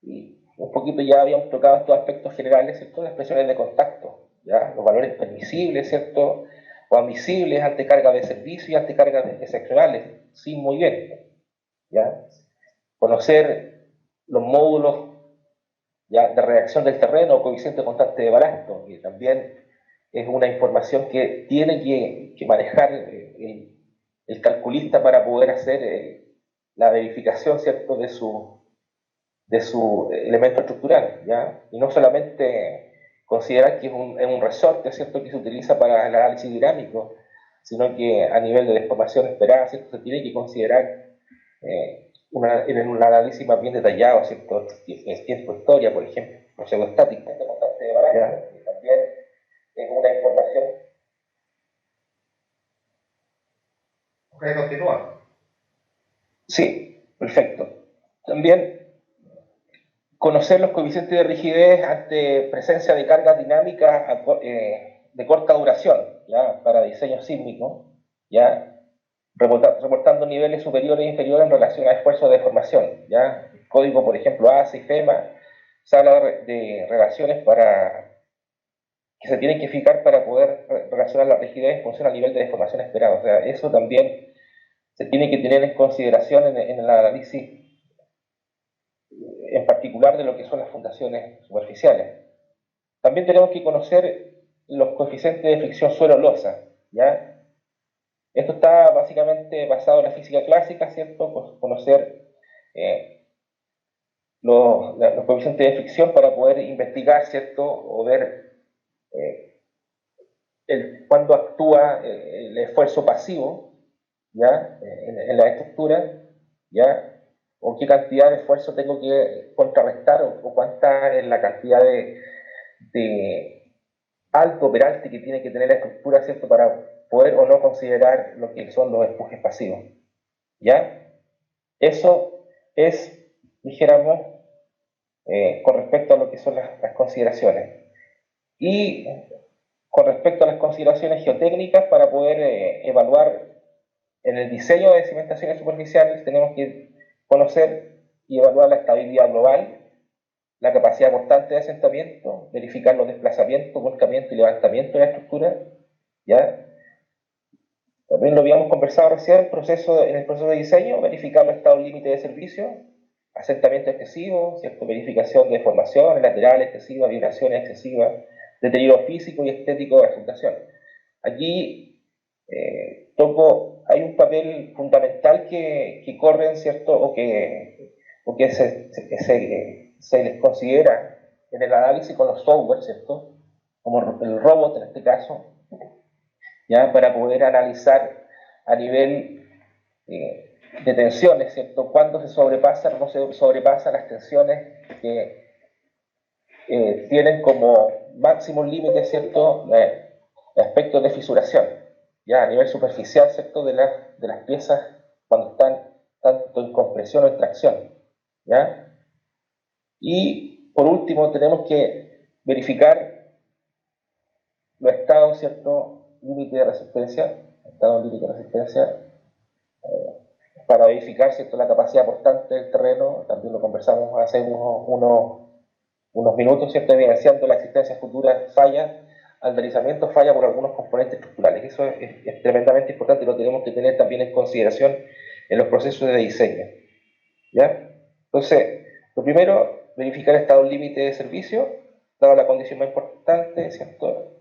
y un poquito ya habíamos tocado estos aspectos generales, ¿cierto? Las presiones de contacto, ¿ya? Los valores permisibles, ¿cierto?, o admisibles ante cargas de servicio y ante cargas excepcionales. Sí, muy bien, ¿ya? Conocer los módulos, ¿ya?, de reacción del terreno o coeficiente constante de balasto, que también es una información que tiene que manejar el calculista para poder hacer la verificación, ¿cierto?, de su elemento estructural, ¿ya? Y no solamente considerar que es un resorte, ¿cierto?, que se utiliza para el análisis dinámico, sino que a nivel de deformación esperada, ¿cierto? Se tiene que considerar en un análisis más bien detallado, ¿cierto? El tiempo historia, por ejemplo, o pseudoestática. Este constante de Baraja, que también es una información. Ok, continúa. Sí, perfecto. También conocer los coeficientes de rigidez ante presencia de cargas dinámicas de corta duración, ¿ya? Para diseño sísmico, ¿ya? Reportando niveles superiores e inferiores en relación a esfuerzos de deformación, ¿ya? El código, por ejemplo, ACE y FEMA, se habla de relaciones que se tienen que fijar para poder relacionar la rigidez en función al nivel de deformación esperado. O sea, eso también se tiene que tener en consideración en el análisis, en particular de lo que son las fundaciones superficiales. También tenemos que conocer los coeficientes de fricción suelo-losa, ¿ya? Esto está básicamente basado en la física clásica, ¿cierto? Conocer los coeficientes de fricción para poder investigar, ¿cierto? O ver cuándo actúa el esfuerzo pasivo, ¿ya? En la estructura, ¿ya? O qué cantidad de esfuerzo tengo que contrarrestar o cuánta es la cantidad de alto peralte que tiene que tener la estructura, ¿cierto? Para poder o no considerar lo que son los empujes pasivos, ¿ya? Eso es, dijéramos, con respecto a lo que son las consideraciones. Y con respecto a las consideraciones geotécnicas, para poder evaluar en el diseño de cimentaciones superficiales, tenemos que conocer y evaluar la estabilidad global, la capacidad constante de asentamiento, verificar los desplazamientos, volcamiento y levantamiento de la estructura, ¿ya? También lo habíamos conversado recién, en el proceso de diseño, verificar los estados límite de servicio, asentamiento excesivo, ¿cierto? Verificación de deformaciones laterales excesivas, vibraciones excesivas, deterioro físico y estético de la fundación. Aquí hay un papel fundamental que corren, ¿cierto? O que se les considera en el análisis con los software, ¿cierto? Como el robot en este caso, ¿ya? Para poder analizar a nivel de tensiones, ¿cierto? Cuándo se sobrepasan o no se sobrepasan las tensiones que tienen como máximo límite, ¿cierto? Aspectos de fisuración, ya a nivel superficial, ¿cierto? De las piezas cuando están tanto en compresión o en tracción, ¿ya? Y por último tenemos que verificar los estados, ¿cierto? Límite de resistencia, estado límite de resistencia, para verificar, ¿cierto? La capacidad portante del terreno, también lo conversamos hace unos minutos, ¿cierto? Evidenciando la existencia de futuras fallas al deslizamiento, falla por algunos componentes estructurales. Eso es tremendamente importante y lo tenemos que tener también en consideración en los procesos de diseño, ¿ya? Entonces, lo primero, verificar el estado límite de servicio, dado la condición más importante, ¿cierto?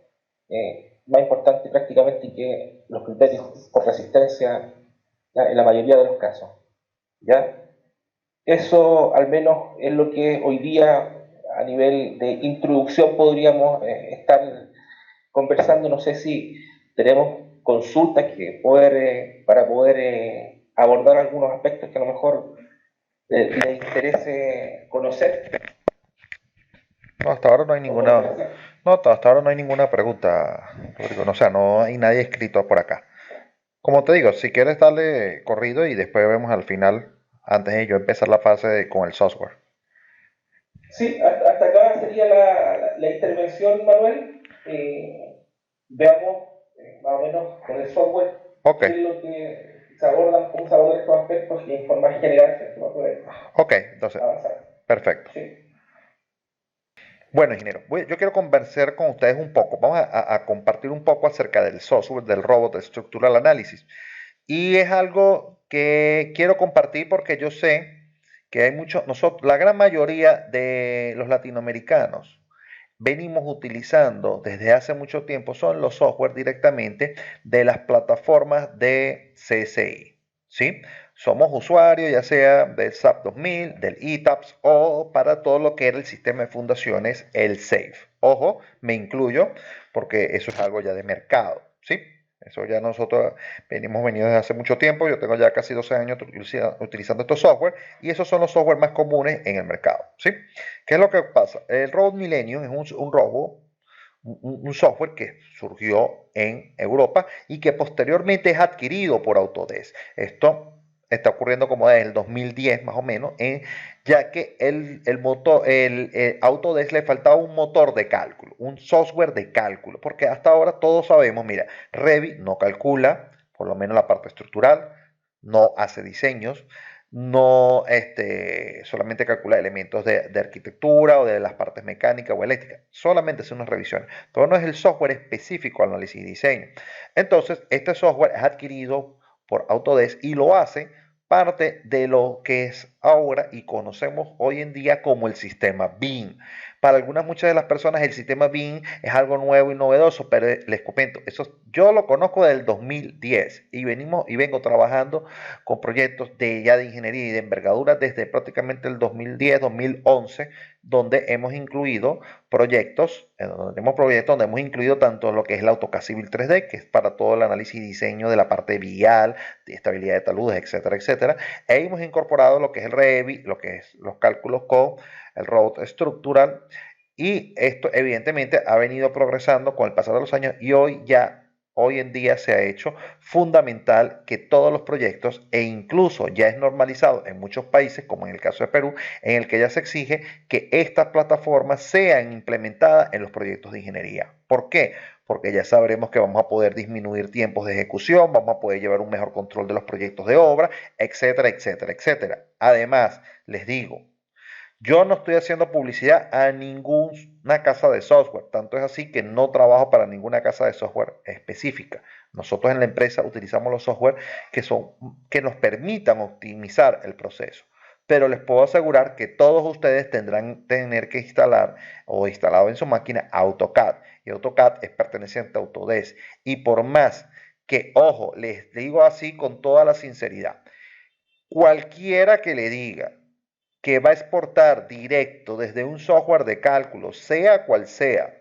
Más importante prácticamente que los criterios por resistencia, ¿ya? En la mayoría de los casos, ¿ya? Eso al menos es lo que hoy día a nivel de introducción podríamos estar conversando. No sé si tenemos consultas para poder abordar algunos aspectos que a lo mejor les interese conocer. No, hasta ahora no hay ninguna. No, hasta ahora no hay ninguna pregunta, Rodrigo. No, o sea, no hay nadie escrito por acá. Como te digo, si quieres darle corrido y después vemos al final, antes de yo empezar la fase con el software. Sí, hasta acá sería la intervención, Manuel. Veamos más o menos con el software Ok, qué es lo que se abordan, cómo se abordan estos aspectos y en forma general se va a poder ok, entonces, avanzar. perfecto. Sí. Bueno, ingeniero, yo quiero conversar con ustedes un poco. Vamos a compartir un poco acerca del software, del robot de Structural Analysis. Y es algo que quiero compartir porque yo sé que hay muchos, nosotros, la gran mayoría de los latinoamericanos venimos utilizando desde hace mucho tiempo son los software directamente de las plataformas de CSI, ¿sí? Somos usuarios ya sea del SAP 2000, del ETAPS o para todo lo que era el sistema de fundaciones, el SAFE. Ojo, me incluyo porque eso es algo ya de mercado, ¿sí? Eso ya nosotros venimos venido desde hace mucho tiempo. Yo tengo ya casi 12 años utilizando estos software y esos son los software más comunes en el mercado. ¿Sí? ¿Qué es lo que pasa? El Robot Millennium es un robot, un software que surgió en Europa y que posteriormente es adquirido por Autodesk. Esto está ocurriendo como desde el 2010 más o menos, ya que el Autodesk le faltaba un motor de cálculo, un software de cálculo, porque hasta ahora todos sabemos, mira, Revit no calcula, por lo menos la parte estructural, no hace diseños, no solamente calcula elementos de arquitectura o de las partes mecánicas o eléctricas, solamente hace unas revisiones, pero no es el software específico de análisis y diseño. Entonces, este software es adquirido por Autodesk y lo hace parte de lo que es ahora y conocemos hoy en día como el sistema BIM. Para muchas de las personas el sistema BIM es algo nuevo y novedoso, pero les comento, eso yo lo conozco del 2010 y vengo trabajando con proyectos de ingeniería y de envergadura desde prácticamente el 2010, 2011, donde hemos incluido proyectos, donde hemos incluido tanto lo que es el AutoCAD Civil 3D, que es para todo el análisis y diseño de la parte vial, de estabilidad de taludes, etcétera, etcétera. E hemos incorporado lo que es el Revit, lo que es los cálculos con el robot estructural. Y esto evidentemente ha venido progresando con el pasar de los años y hoy en día se ha hecho fundamental que todos los proyectos, e incluso ya es normalizado en muchos países, como en el caso de Perú, en el que ya se exige que estas plataformas sean implementadas en los proyectos de ingeniería. ¿Por qué? Porque ya sabremos que vamos a poder disminuir tiempos de ejecución, vamos a poder llevar un mejor control de los proyectos de obra, etcétera, etcétera, etcétera. Además, les digo, yo no estoy haciendo publicidad a ninguna casa de software, tanto es así que no trabajo para ninguna casa de software específica. Nosotros en la empresa utilizamos los software que nos permitan optimizar el proceso. Pero les puedo asegurar que todos ustedes tendrán tener que instalar o instalado en su máquina AutoCAD. Y AutoCAD es perteneciente a Autodesk. Y por más que, ojo, les digo así con toda la sinceridad, cualquiera que le diga que va a exportar directo desde un software de cálculo, sea cual sea,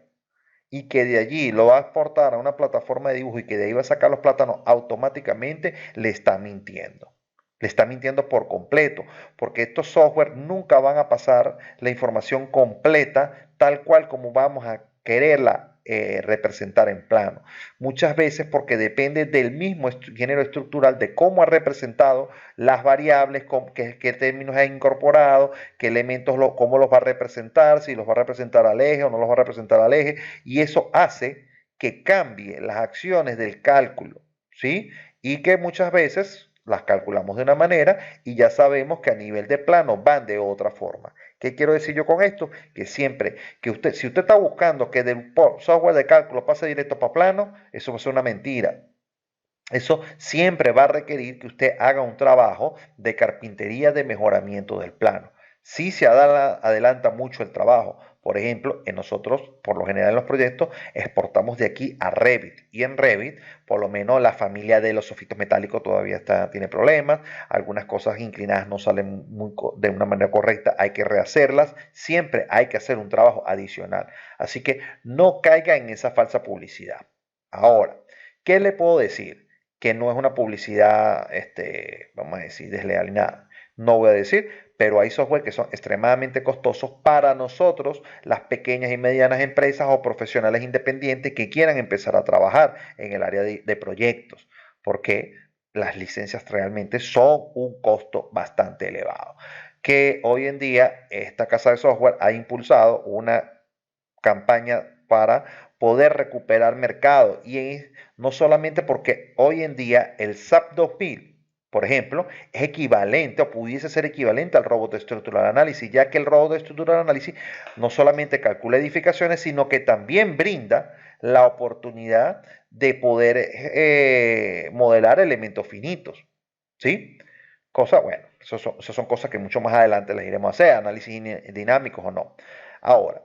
y que de allí lo va a exportar a una plataforma de dibujo y que de ahí va a sacar los plátanos automáticamente, le está mintiendo. Le está mintiendo por completo, porque estos software nunca van a pasar la información completa tal cual como vamos a quererla representar en plano. Muchas veces porque depende del mismo género estructural, de cómo ha representado las variables, qué términos ha incorporado, qué elementos, cómo los va a representar, si los va a representar al eje o no los va a representar al eje, y eso hace que cambie las acciones del cálculo, ¿sí? Y que muchas veces las calculamos de una manera y ya sabemos que a nivel de plano van de otra forma. ¿Qué quiero decir yo con esto? Que siempre que si usted está buscando que del software de cálculo pase directo para plano, eso va a ser una mentira. Eso siempre va a requerir que usted haga un trabajo de carpintería de mejoramiento del plano. Sí se adelanta mucho el trabajo. Por ejemplo, nosotros, por lo general en los proyectos, exportamos de aquí a Revit. Y en Revit, por lo menos la familia de los sofitos metálicos todavía tiene problemas. Algunas cosas inclinadas no salen de una manera correcta, hay que rehacerlas. Siempre hay que hacer un trabajo adicional. Así que no caiga en esa falsa publicidad. Ahora, ¿qué le puedo decir? Que no es una publicidad, vamos a decir, desleal ni nada. No voy a decir, pero hay software que son extremadamente costosos para nosotros, las pequeñas y medianas empresas o profesionales independientes que quieran empezar a trabajar en el área de proyectos, porque las licencias realmente son un costo bastante elevado. Que hoy en día esta casa de software ha impulsado una campaña para poder recuperar mercado y no solamente porque hoy en día el SAP 2000, por ejemplo, es equivalente o pudiese ser equivalente al robot de estructural análisis, ya que el robot de estructural análisis no solamente calcula edificaciones, sino que también brinda la oportunidad de poder modelar elementos finitos, ¿sí? Cosa, bueno, eso son cosas que mucho más adelante les iremos a hacer, análisis dinámicos o no. Ahora,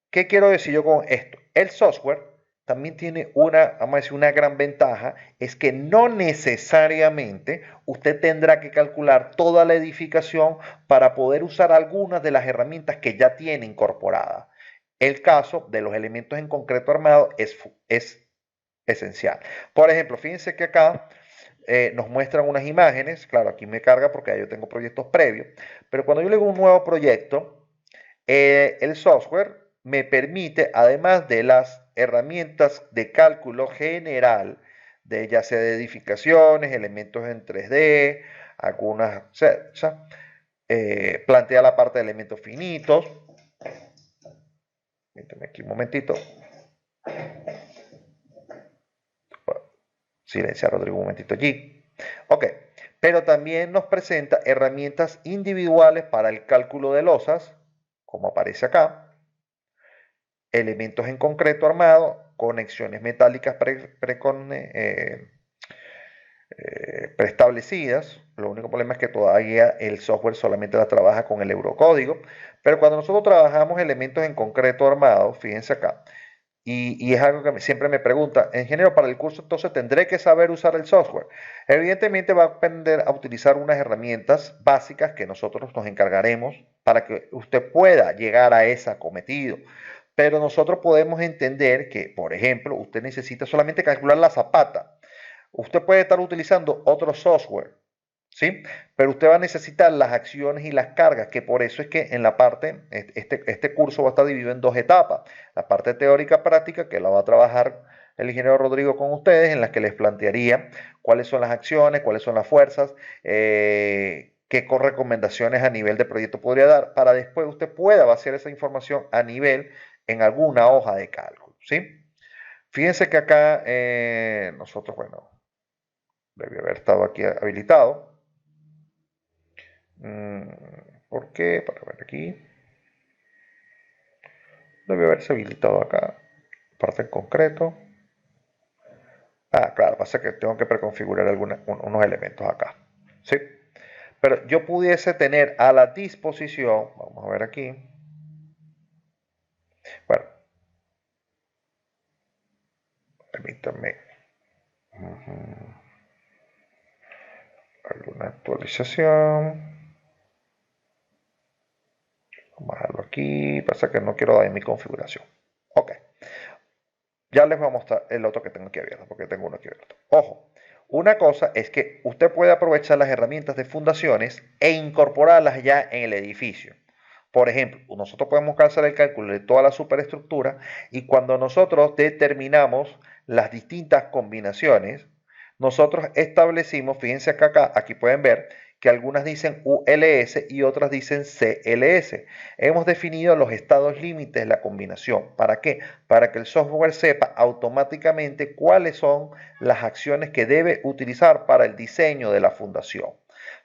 ¿qué quiero decir yo con esto? El software también tiene vamos a decir, una gran ventaja, es que no necesariamente usted tendrá que calcular toda la edificación para poder usar algunas de las herramientas que ya tiene incorporadas. El caso de los elementos en concreto armado es esencial. Por ejemplo, fíjense que acá nos muestran unas imágenes, claro, aquí me carga porque ya yo tengo proyectos previos, pero cuando yo le hago un nuevo proyecto, el software me permite, además de las herramientas de cálculo general, de ya sea de edificaciones, elementos en 3D, algunas, plantea la parte de elementos finitos. Permíteme aquí un momentito. Silencia a Rodrigo un momentito allí. Ok, pero también nos presenta herramientas individuales para el cálculo de losas, como aparece acá, elementos en concreto armado, conexiones metálicas preestablecidas. Lo único problema es que todavía el software solamente la trabaja con el eurocódigo, pero cuando nosotros trabajamos elementos en concreto armados, fíjense acá, y es algo que siempre me pregunta, ingeniero, para el curso entonces tendré que saber usar el software. Evidentemente va a aprender a utilizar unas herramientas básicas que nosotros nos encargaremos para que usted pueda llegar a ese cometido. Pero nosotros podemos entender que, por ejemplo, usted necesita solamente calcular la zapata. Usted puede estar utilizando otro software, ¿sí? Pero usted va a necesitar las acciones y las cargas, que por eso es que en la parte, este curso va a estar dividido en dos etapas. La parte teórica práctica, que la va a trabajar el ingeniero Rodrigo con ustedes, en la que les plantearía cuáles son las acciones, cuáles son las fuerzas, qué recomendaciones a nivel de proyecto podría dar, para después usted pueda vaciar esa información a nivel en alguna hoja de cálculo, ¿sí? Fíjense que acá nosotros, bueno, debe haber estado aquí habilitado. ¿Por qué? Para ver aquí. Debe haberse habilitado acá. Parte en concreto. Ah, claro, pasa que tengo que preconfigurar unos elementos acá. ¿Sí? Pero yo pudiese tener a la disposición, vamos a ver aquí. Bueno, permítanme alguna actualización. Vamos a dejarlo aquí. Pasa que no quiero dar mi configuración. Ok. Ya les voy a mostrar el otro que tengo aquí abierto, porque tengo uno aquí abierto. Ojo, una cosa es que usted puede aprovechar las herramientas de fundaciones e incorporarlas ya en el edificio. Por ejemplo, nosotros podemos hacer el cálculo de toda la superestructura y cuando nosotros determinamos las distintas combinaciones, nosotros establecimos, fíjense acá, aquí pueden ver que algunas dicen ULS y otras dicen CLS. Hemos definido los estados límites de la combinación. ¿Para qué? Para que el software sepa automáticamente cuáles son las acciones que debe utilizar para el diseño de la fundación.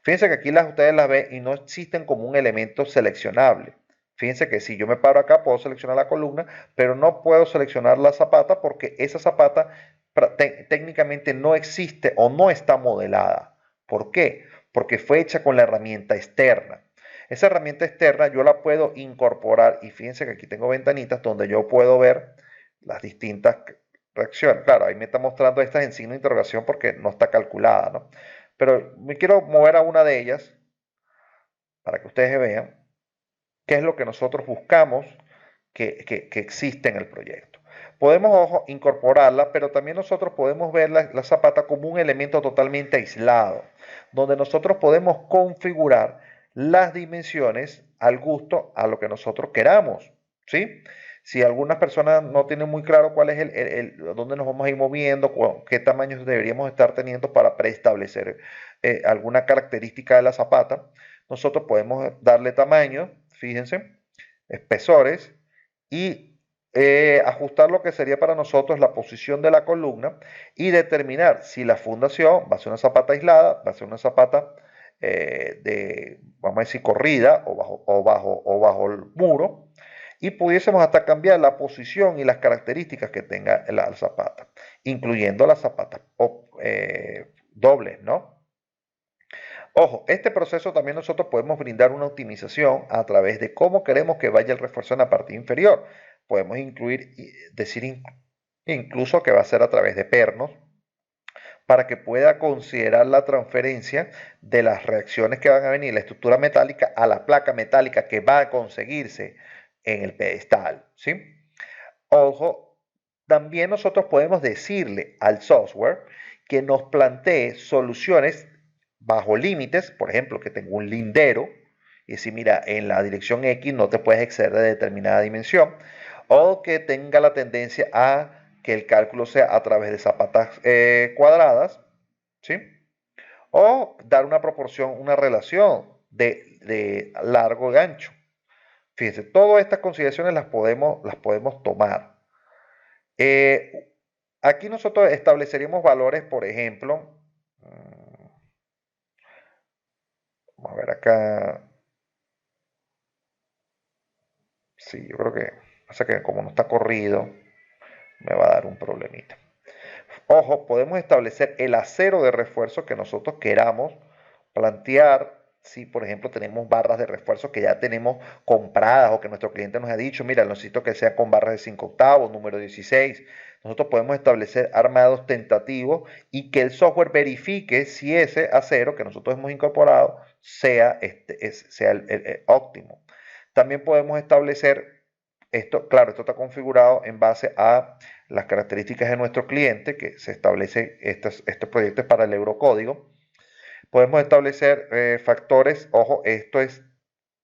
Fíjense que aquí ustedes las ven y no existen como un elemento seleccionable. Fíjense que si yo me paro acá puedo seleccionar la columna, pero no puedo seleccionar la zapata porque esa zapata técnicamente no existe o no está modelada. ¿Por qué? Porque fue hecha con la herramienta externa. Esa herramienta externa yo la puedo incorporar y fíjense que aquí tengo ventanitas donde yo puedo ver las distintas reacciones. Claro, ahí me está mostrando estas en signo de interrogación porque no está calculada, ¿no? Pero me quiero mover a una de ellas para que ustedes vean qué es lo que nosotros buscamos que existe en el proyecto. Podemos, ojo, incorporarla, pero también nosotros podemos ver la zapata como un elemento totalmente aislado, donde nosotros podemos configurar las dimensiones al gusto, a lo que nosotros queramos, ¿sí? Si algunas personas no tienen muy claro cuál es dónde nos vamos a ir moviendo, qué tamaños deberíamos estar teniendo para preestablecer alguna característica de la zapata, nosotros podemos darle tamaño, fíjense, espesores y ajustar lo que sería para nosotros la posición de la columna y determinar si la fundación va a ser una zapata aislada, va a ser una zapata vamos a decir, corrida o bajo el muro, y pudiésemos hasta cambiar la posición y las características que tenga la zapata, incluyendo las zapatas dobles, ¿no? Ojo, este proceso también nosotros podemos brindar una optimización a través de cómo queremos que vaya el refuerzo en la parte inferior. Podemos decir incluso que va a ser a través de pernos para que pueda considerar la transferencia de las reacciones que van a venir, la estructura metálica a la placa metálica que va a conseguirse en el pedestal, ¿sí? Ojo, También nosotros podemos decirle al software que nos plantee soluciones bajo límites, por ejemplo, que tenga un lindero y decir, mira, en la dirección X no te puedes exceder de determinada dimensión, o que tenga la tendencia a que el cálculo sea a través de zapatas cuadradas, ¿sí? O dar una proporción, una relación de largo y ancho. Fíjense, todas estas consideraciones las podemos tomar. Aquí nosotros estableceríamos valores, por ejemplo, vamos a ver acá. Sí, yo creo que pasa que como no está corrido, me va a dar un problemita. Ojo, podemos establecer el acero de refuerzo que nosotros queramos plantear. Si, por ejemplo, tenemos barras de refuerzo que ya tenemos compradas o que nuestro cliente nos ha dicho, mira, necesito que sea con barras de 5 octavos, número 16. Nosotros podemos establecer armados tentativos y que el software verifique si ese acero que nosotros hemos incorporado sea, sea el óptimo. También podemos establecer esto, claro, esto está configurado en base a las características de nuestro cliente, que se establecen estos proyectos para el eurocódigo. Podemos establecer factores, ojo, esto es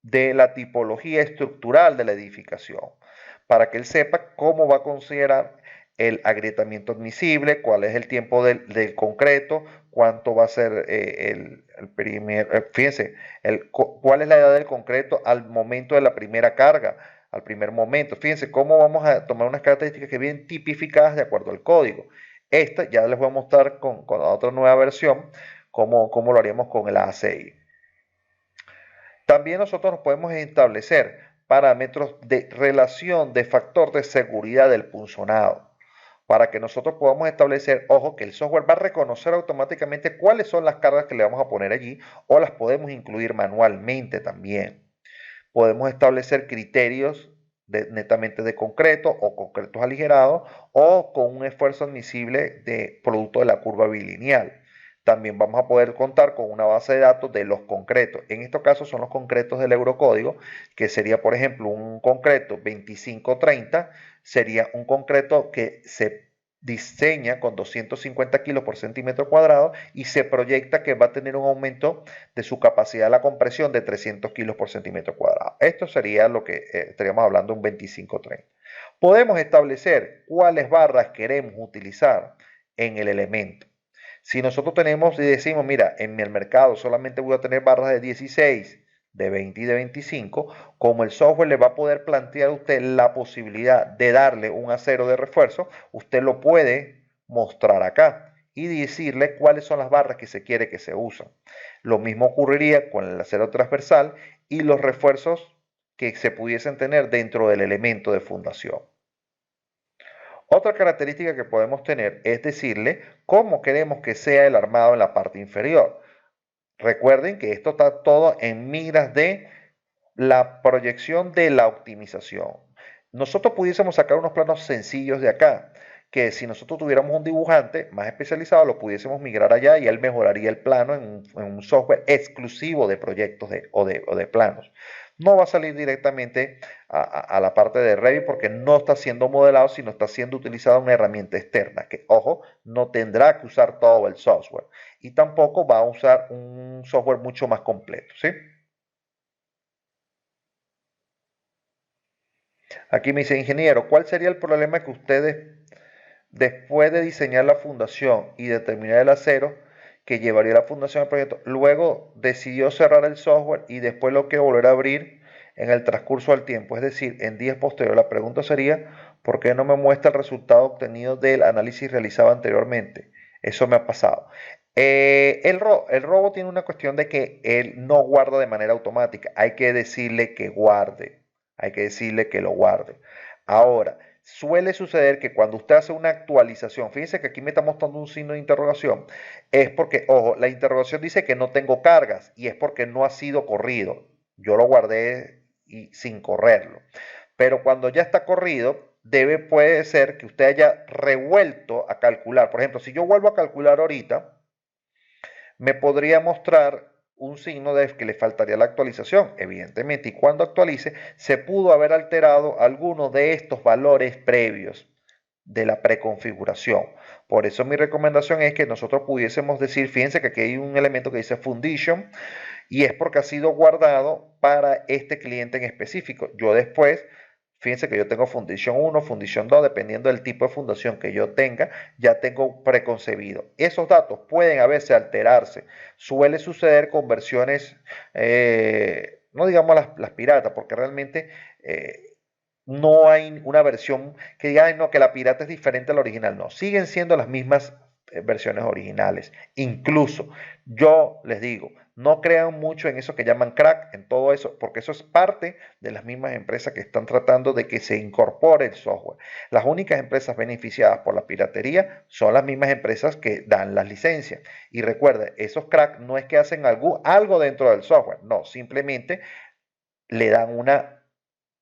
de la tipología estructural de la edificación, para que él sepa cómo va a considerar el agrietamiento admisible, cuál es el tiempo del concreto, cuánto va a ser el perímetro, fíjense, cuál es la edad del concreto al momento de la primera carga, al primer momento. Fíjense cómo vamos a tomar unas características que vienen tipificadas de acuerdo al código. Esta ya les voy a mostrar con otra nueva versión cómo lo haríamos con el ACI. También nosotros nos podemos establecer parámetros de relación de factor de seguridad del punzonado para que nosotros podamos establecer, ojo, que el software va a reconocer automáticamente cuáles son las cargas que le vamos a poner allí o las podemos incluir manualmente también. Podemos establecer criterios netamente de concreto o concretos aligerados o con un esfuerzo admisible de producto de la curva bilineal. También vamos a poder contar con una base de datos de los concretos. En estos casos son los concretos del eurocódigo, que sería, por ejemplo, un concreto 2530, sería un concreto que se diseña con 250 kilos por centímetro cuadrado y se proyecta que va a tener un aumento de su capacidad de la compresión de 300 kilos por centímetro cuadrado. Esto sería lo que estaríamos hablando de un 2530. Podemos establecer cuáles barras queremos utilizar en el elemento. Si nosotros tenemos y decimos, mira, en el mercado solamente voy a tener barras de 16, de 20 y de 25, como el software le va a poder plantear a usted la posibilidad de darle un acero de refuerzo, usted lo puede mostrar acá y decirle cuáles son las barras que se quiere que se usen. Lo mismo ocurriría con el acero transversal y los refuerzos que se pudiesen tener dentro del elemento de fundación. Otra característica que podemos tener es decirle cómo queremos que sea el armado en la parte inferior. Recuerden que esto está todo en miras de la proyección de la optimización. Nosotros pudiésemos sacar unos planos sencillos de acá, que si nosotros tuviéramos un dibujante más especializado, lo pudiésemos migrar allá y él mejoraría el plano en un software exclusivo de proyectos o de planos. No va a salir directamente a la parte de Revit porque no está siendo modelado, sino está siendo utilizada una herramienta externa que, ojo, no tendrá que usar todo el software y tampoco va a usar un software mucho más completo, ¿sí? Aquí me dice, ingeniero, ¿cuál sería el problema que ustedes, después de diseñar la fundación y determinar el acero que llevaría la fundación al proyecto, luego decidió cerrar el software y después lo quiere volver a abrir en el transcurso del tiempo, es decir, en días posteriores? La pregunta sería, ¿por qué no me muestra el resultado obtenido del análisis realizado anteriormente? Eso me ha pasado. El robo tiene una cuestión de que él no guarda de manera automática. Hay que decirle que guarde. Hay que decirle que lo guarde. Ahora, suele suceder que cuando usted hace una actualización, fíjense que aquí me está mostrando un signo de interrogación, es porque, ojo, la interrogación dice que no tengo cargas y es porque no ha sido corrido. Yo lo guardé sin correrlo. Pero cuando ya está corrido, puede ser que usted haya revuelto a calcular. Por ejemplo, si yo vuelvo a calcular ahorita, me podría mostrar un signo de que le faltaría la actualización, evidentemente, y cuando actualice se pudo haber alterado alguno de estos valores previos. de la preconfiguración. Por eso mi recomendación es que nosotros pudiésemos decir, fíjense que aquí hay un elemento que dice Foundation y es porque ha sido guardado para este cliente en específico. Yo después, fíjense que yo tengo Fundition 1, Fundition 2, dependiendo del tipo de fundación que yo tenga, ya tengo preconcebido. Esos datos pueden a veces alterarse. Suele suceder con versiones, no digamos las piratas, porque realmente no hay una versión que diga, "Ay, no, que la pirata es diferente a la original". No, siguen siendo las mismas versiones originales. Incluso, yo les digo, no crean mucho en eso que llaman crack, en todo eso, porque eso es parte de las mismas empresas que están tratando de que se incorpore el software. Las únicas empresas beneficiadas por la piratería son las mismas empresas que dan las licencias. Y recuerden, esos crack no es que hacen algo dentro del software, no, simplemente le dan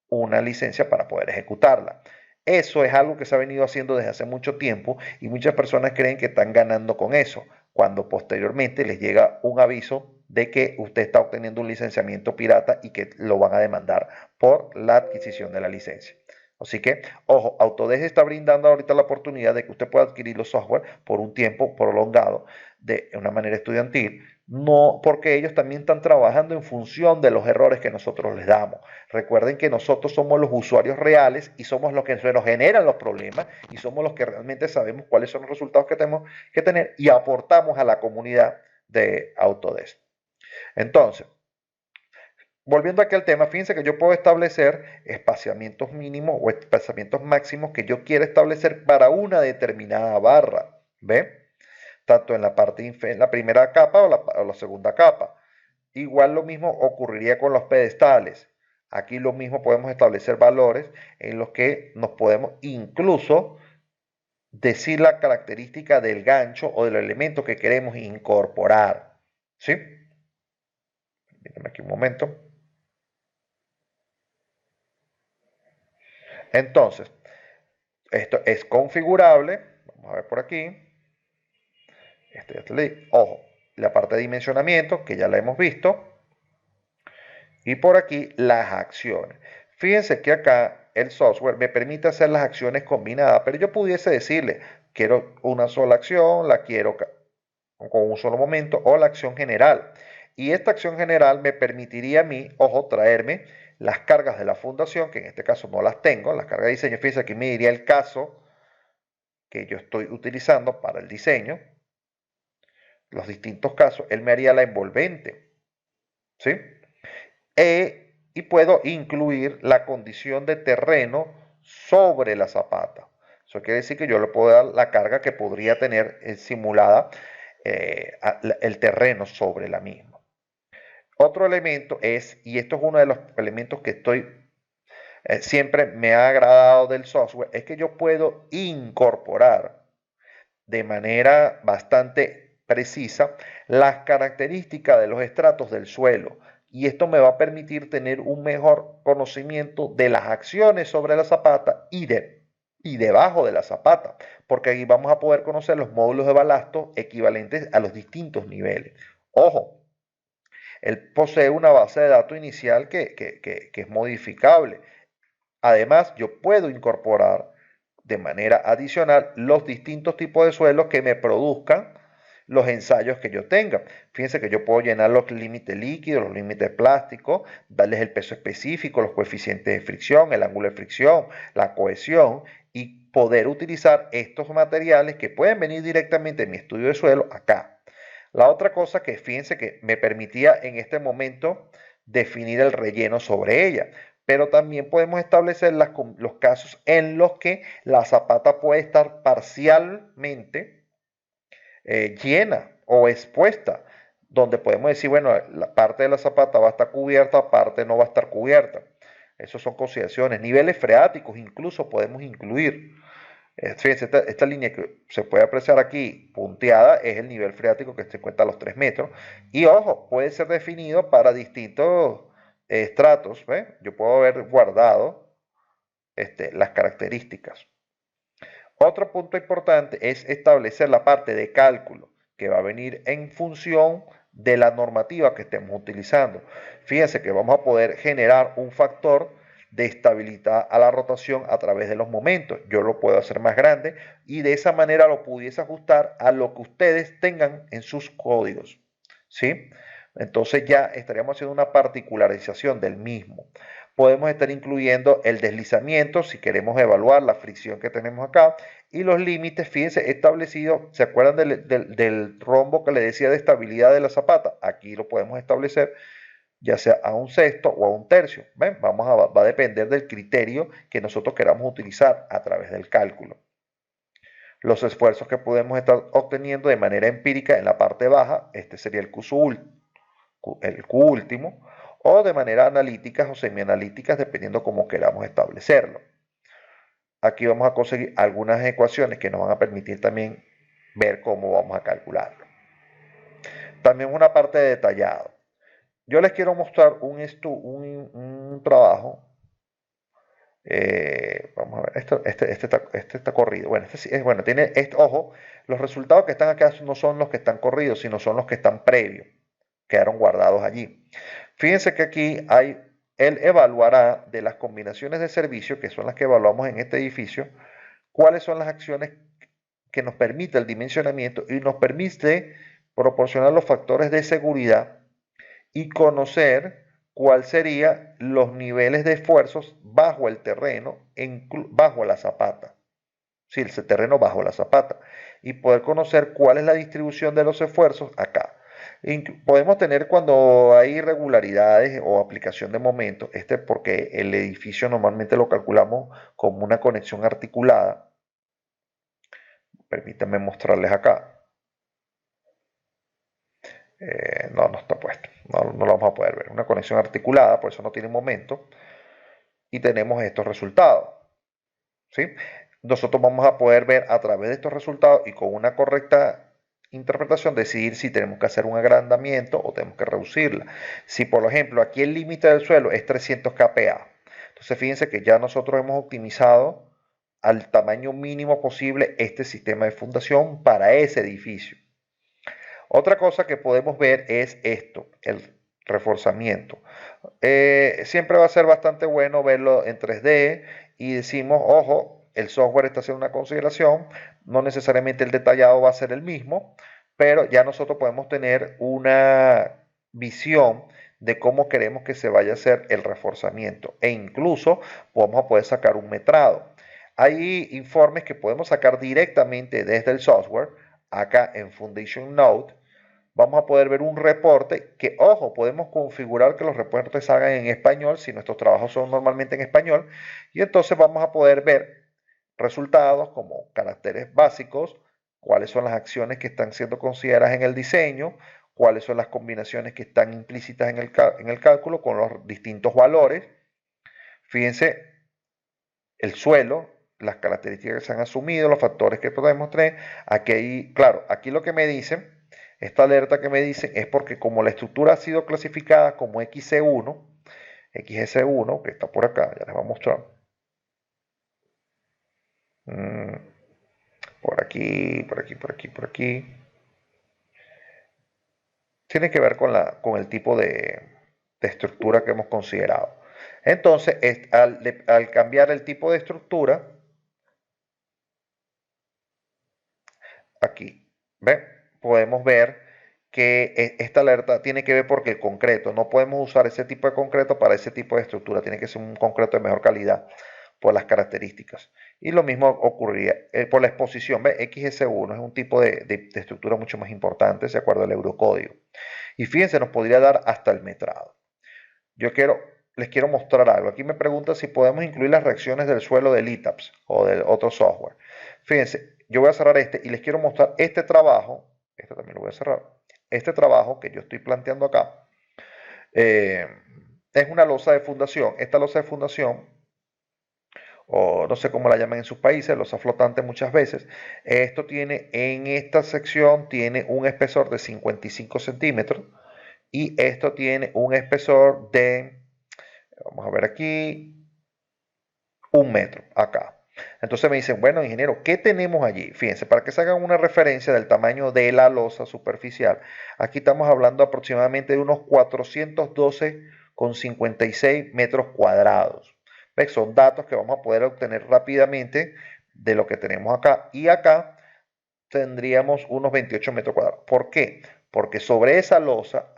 una licencia para poder ejecutarla. Eso es algo que se ha venido haciendo desde hace mucho tiempo y muchas personas creen que están ganando con eso, cuando posteriormente les llega un aviso de que usted está obteniendo un licenciamiento pirata y que lo van a demandar por la adquisición de la licencia. Así que, ojo, Autodesk está brindando ahorita la oportunidad de que usted pueda adquirir los software por un tiempo prolongado de una manera estudiantil, no porque ellos también están trabajando en función de los errores que nosotros les damos. Recuerden que nosotros somos los usuarios reales y somos los que se nos generan los problemas y somos los que realmente sabemos cuáles son los resultados que tenemos que tener y aportamos a la comunidad de Autodesk. Entonces, volviendo aquí al tema, fíjense que yo puedo establecer espaciamientos mínimos o espaciamientos máximos que yo quiera establecer para una determinada barra. ¿Ve? Tanto en la parte en la primera capa o la segunda capa. Igual lo mismo ocurriría con los pedestales. Aquí lo mismo podemos establecer valores en los que nos podemos incluso decir la característica del gancho o del elemento que queremos incorporar. ¿Sí? Permítame aquí un momento. Entonces, esto es configurable. Vamos a ver por aquí. Ojo, la parte de dimensionamiento, que ya la hemos visto. Y por aquí las acciones. Fíjense que acá el software me permite hacer las acciones combinadas, pero yo pudiese decirle, quiero una sola acción, la quiero con un solo momento o la acción general. Y esta acción general me permitiría a mí, ojo, traerme las cargas de la fundación, que en este caso no las tengo, las cargas de diseño. Fíjense, aquí me diría el caso que yo estoy utilizando para el diseño, los distintos casos, él me haría la envolvente, ¿sí? Y puedo incluir la condición de terreno sobre la zapata. Eso quiere decir que yo le puedo dar la carga que podría tener simulada el terreno sobre la misma. Otro elemento es, y esto es uno de los elementos que siempre me ha agradado del software, es que yo puedo incorporar de manera bastante precisa las características de los estratos del suelo. Y esto me va a permitir tener un mejor conocimiento de las acciones sobre la zapata y debajo de la zapata, porque ahí vamos a poder conocer los módulos de balasto equivalentes a los distintos niveles. Ojo, él posee una base de datos inicial que es modificable. Además, yo puedo incorporar de manera adicional los distintos tipos de suelos que me produzcan los ensayos que yo tenga. Fíjense que yo puedo llenar los límites líquidos, los límites plásticos, darles el peso específico, los coeficientes de fricción, el ángulo de fricción, la cohesión y poder utilizar estos materiales que pueden venir directamente en mi estudio de suelo acá. La otra cosa que fíjense que me permitía en este momento definir el relleno sobre ella, pero también podemos establecer los casos en los que la zapata puede estar parcialmente llena o expuesta, donde podemos decir, bueno, la parte de la zapata va a estar cubierta, parte no va a estar cubierta. Esas son consideraciones. Niveles freáticos incluso podemos incluir. Fíjense, esta línea que se puede apreciar aquí punteada es el nivel freático que se encuentra a los 3 metros. Y ojo, puede ser definido para distintos estratos. ¿Ve? Yo puedo haber guardado las características. Otro punto importante es establecer la parte de cálculo que va a venir en función de la normativa que estemos utilizando. Fíjense que vamos a poder generar un factor de estabilidad a la rotación a través de los momentos. Yo lo puedo hacer más grande y de esa manera lo pudiese ajustar a lo que ustedes tengan en sus códigos, ¿sí? Entonces ya estaríamos haciendo una particularización del mismo. Podemos estar incluyendo el deslizamiento si queremos evaluar la fricción que tenemos acá y los límites, fíjense, establecidos. ¿Se acuerdan del rombo que le decía de estabilidad de la zapata? Aquí lo podemos establecer ya sea a un sexto o a un tercio. ¿Ven? Va a depender del criterio que nosotros queramos utilizar a través del cálculo. Los esfuerzos que podemos estar obteniendo de manera empírica en la parte baja, este sería el Q último, o de manera analítica o semianalíticas, dependiendo cómo queramos establecerlo. Aquí vamos a conseguir algunas ecuaciones que nos van a permitir también ver cómo vamos a calcularlo. También una parte de detallado. Yo les quiero mostrar un trabajo. Vamos a ver, este está corrido. Bueno, tiene, ojo, los resultados que están acá no son los que están corridos, sino son los que están previos. Quedaron guardados allí. Fíjense que aquí él evaluará de las combinaciones de servicios, que son las que evaluamos en este edificio, cuáles son las acciones que nos permite el dimensionamiento y nos permite proporcionar los factores de seguridad y conocer cuál serían los niveles de esfuerzos bajo el terreno, bajo la zapata. Sí, el terreno bajo la zapata. Y poder conocer cuál es la distribución de los esfuerzos acá. Podemos tener cuando hay irregularidades o aplicación de momentos, porque el edificio normalmente lo calculamos como una conexión articulada. Permítanme mostrarles acá. No está puesto, no lo vamos a poder ver. Una conexión articulada, por eso no tiene momento. Y tenemos estos resultados, ¿sí? Nosotros vamos a poder ver a través de estos resultados y con una correcta interpretación decidir si tenemos que hacer un agrandamiento o tenemos que reducirla. Si por ejemplo aquí el límite del suelo es 300 kPa, entonces fíjense que ya nosotros hemos optimizado al tamaño mínimo posible este sistema de fundación para ese edificio. Otra cosa que podemos ver es esto, el reforzamiento. Siempre va a ser bastante bueno verlo en 3D y decimos, ojo, el software está haciendo una consideración, no necesariamente el detallado va a ser el mismo, pero ya nosotros podemos tener una visión de cómo queremos que se vaya a hacer el reforzamiento e incluso vamos a poder sacar un metrado. Hay informes que podemos sacar directamente desde el software, acá en Foundation Node. Vamos a poder ver un reporte que, ojo, podemos configurar que los reportes salgan en español si nuestros trabajos son normalmente en español. Y entonces vamos a poder ver resultados como caracteres básicos, cuáles son las acciones que están siendo consideradas en el diseño, cuáles son las combinaciones que están implícitas en el cálculo con los distintos valores. Fíjense, el suelo, las características que se han asumido, los factores que podemos tener. Aquí, claro, aquí lo que me dicen, esta alerta que me dicen es porque como la estructura ha sido clasificada como XC1, XS1, que está por acá, ya les voy a mostrar. Por aquí, por aquí, por aquí, por aquí. Tiene que ver con el tipo de estructura que hemos considerado. Entonces, al cambiar el tipo de estructura, aquí, ¿ven? Podemos ver que esta alerta tiene que ver porque el concreto, no podemos usar ese tipo de concreto para ese tipo de estructura, tiene que ser un concreto de mejor calidad por las características. Y lo mismo ocurriría por la exposición, ¿ve? XS1 es un tipo de estructura mucho más importante, de acuerdo al eurocódigo. Y fíjense, nos podría dar hasta el metrado. Les quiero mostrar algo. Aquí me preguntan si podemos incluir las reacciones del suelo del ETABS o del otro software. Fíjense, yo voy a cerrar y les quiero mostrar este trabajo. Este también lo voy a cerrar. Este trabajo que yo estoy planteando acá es una losa de fundación. Esta losa de fundación, o no sé cómo la llaman en sus países, losa flotante muchas veces. Esto tiene, en esta sección, tiene un espesor de 55 centímetros y esto tiene un espesor de, vamos a ver aquí, 1 metro acá. Entonces me dicen, bueno, ingeniero, ¿qué tenemos allí? Fíjense, para que se hagan una referencia del tamaño de la losa superficial, aquí estamos hablando aproximadamente de unos 412,56 metros cuadrados. ¿Ves? Son datos que vamos a poder obtener rápidamente de lo que tenemos acá. Y acá tendríamos unos 28 metros cuadrados. ¿Por qué? Porque sobre esa losa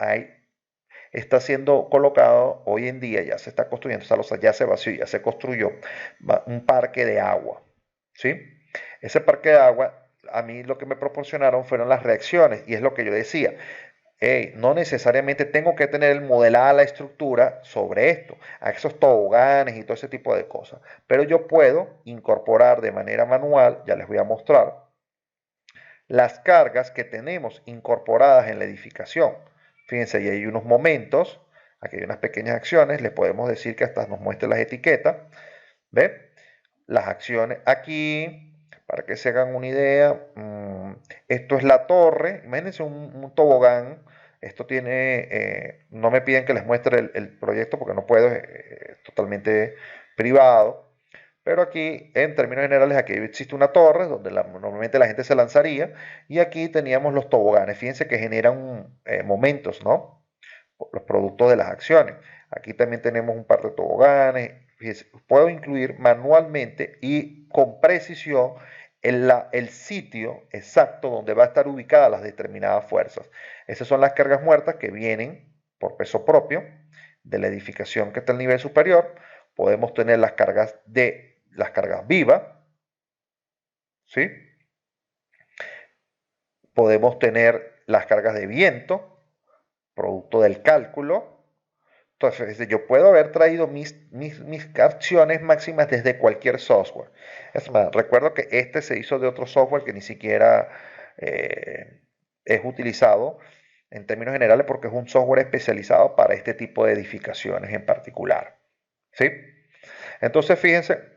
está siendo colocado hoy en día, ya se está construyendo, esa losa ya se vació, ya se construyó un parque de agua. ¿Sí? Ese parque de agua, a mí lo que me proporcionaron fueron las reacciones, y es lo que yo decía. Hey, no necesariamente tengo que tener modelada la estructura sobre esto, a esos toboganes y todo ese tipo de cosas. Pero yo puedo incorporar de manera manual, ya les voy a mostrar, las cargas que tenemos incorporadas en la edificación. Fíjense, ahí hay unos momentos, aquí hay unas pequeñas acciones, le podemos decir que hasta nos muestre las etiquetas. ¿Ve? Las acciones aquí, para que se hagan una idea, esto es la torre, imagínense un tobogán, esto tiene, no me piden que les muestre el proyecto porque no puedo, es totalmente privado, pero aquí, en términos generales, aquí existe una torre donde normalmente la gente se lanzaría y aquí teníamos los toboganes. Fíjense que generan momentos, ¿no? Los productos de las acciones. Aquí también tenemos un par de toboganes. Fíjense, puedo incluir manualmente y con precisión el sitio exacto donde va a estar ubicadas las determinadas fuerzas. Esas son las cargas muertas que vienen por peso propio de la edificación que está al nivel superior. Podemos tener las cargas vivas, ¿sí? Podemos tener las cargas de viento, producto del cálculo. Entonces, yo puedo haber traído mis acciones máximas desde cualquier software. Es más, recuerdo que este se hizo de otro software que ni siquiera es utilizado en términos generales porque es un software especializado para este tipo de edificaciones en particular. ¿Sí? Entonces, fíjense.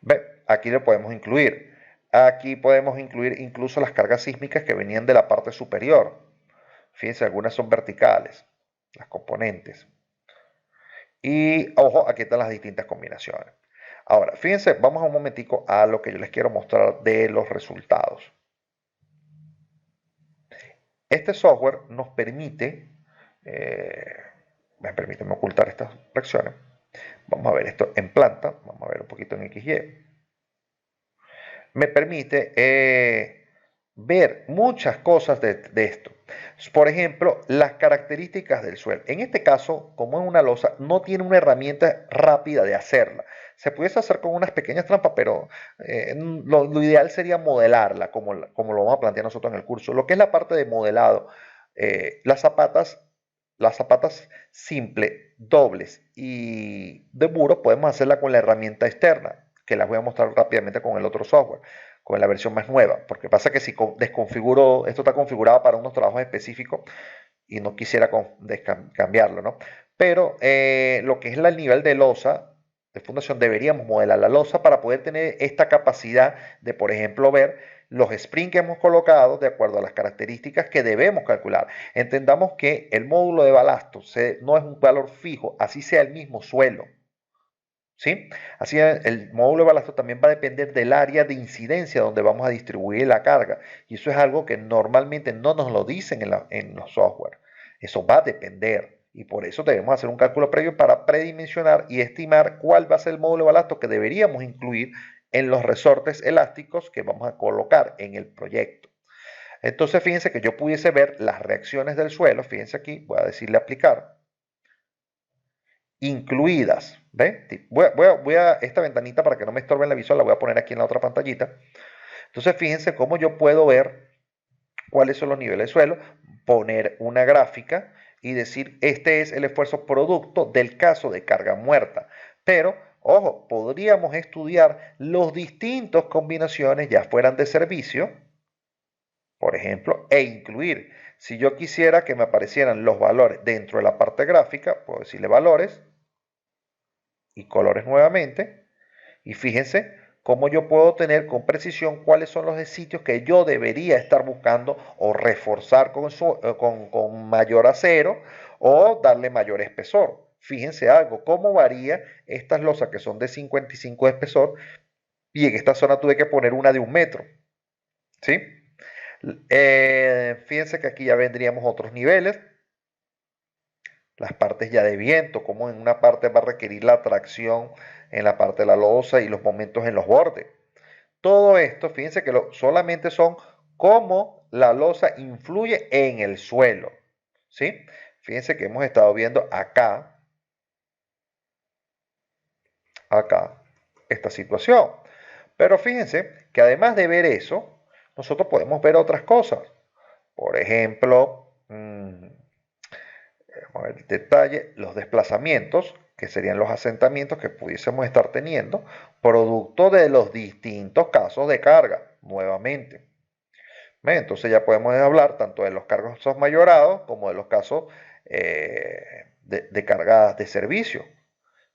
Ve, aquí lo podemos incluir. Aquí podemos incluir incluso las cargas sísmicas que venían de la parte superior. Fíjense, algunas son verticales, las componentes. Y ojo, aquí están las distintas combinaciones. Ahora, fíjense, vamos a un momentico a lo que yo les quiero mostrar de los resultados. Este software nos permite, permíteme ocultar estas fracciones. Vamos a ver esto en planta, vamos a ver un poquito en XY. Me permite ver muchas cosas de esto. Por ejemplo, las características del suelo. En este caso, como es una losa, no tiene una herramienta rápida de hacerla. Se pudiese hacer con unas pequeñas trampas, pero lo ideal sería modelarla, como lo vamos a plantear nosotros en el curso. Lo que es la parte de modelado, las zapatas simples, dobles y de muro, podemos hacerla con la herramienta externa, que las voy a mostrar rápidamente con el otro software, con la versión más nueva, porque pasa que si desconfiguro, esto está configurado para unos trabajos específicos y no quisiera cambiarlo, ¿no? Pero lo que es el nivel de losa de fundación, deberíamos modelar la losa para poder tener esta capacidad de, por ejemplo, ver los springs que hemos colocado de acuerdo a las características que debemos calcular. Entendamos que el módulo de balasto no es un valor fijo, así sea el mismo suelo. ¿Sí? Así el módulo de balasto también va a depender del área de incidencia donde vamos a distribuir la carga. Y eso es algo que normalmente no nos lo dicen en los software. Eso va a depender. Y por eso debemos hacer un cálculo previo para predimensionar y estimar cuál va a ser el módulo de balasto que deberíamos incluir en los resortes elásticos que vamos a colocar en el proyecto. Entonces fíjense que yo pudiese ver las reacciones del suelo. Fíjense aquí, voy a decirle aplicar. Incluidas. ¿Ve? Voy a esta ventanita para que no me estorbe en la visual, la voy a poner aquí en la otra pantallita. Entonces fíjense cómo yo puedo ver cuáles son los niveles de suelo, poner una gráfica y decir este es el esfuerzo producto del caso de carga muerta. Pero, ojo, podríamos estudiar los distintos combinaciones ya fueran de servicio, por ejemplo, e incluir. Si yo quisiera que me aparecieran los valores dentro de la parte gráfica, puedo decirle valores y colores nuevamente. Y fíjense cómo yo puedo tener con precisión cuáles son los sitios que yo debería estar buscando o reforzar con mayor acero o darle mayor espesor. Fíjense algo, cómo varía estas losas que son de 55 de espesor y en esta zona tuve que poner una de 1 metro. ¿Sí? Fíjense que aquí ya vendríamos otros niveles. las partes ya de viento, cómo en una parte va a requerir la tracción en la parte de la losa y los momentos en los bordes. Todo esto, fíjense que solamente son cómo la losa influye en el suelo, ¿sí? Fíjense que hemos estado viendo acá, esta situación. Pero fíjense que además de ver eso, nosotros podemos ver otras cosas. Por ejemplo, vamos a ver el detalle, los desplazamientos, que serían los asentamientos que pudiésemos estar teniendo, producto de los distintos casos de carga, nuevamente. Entonces ya podemos hablar tanto de los casos mayorados como de los casos de cargas de servicio.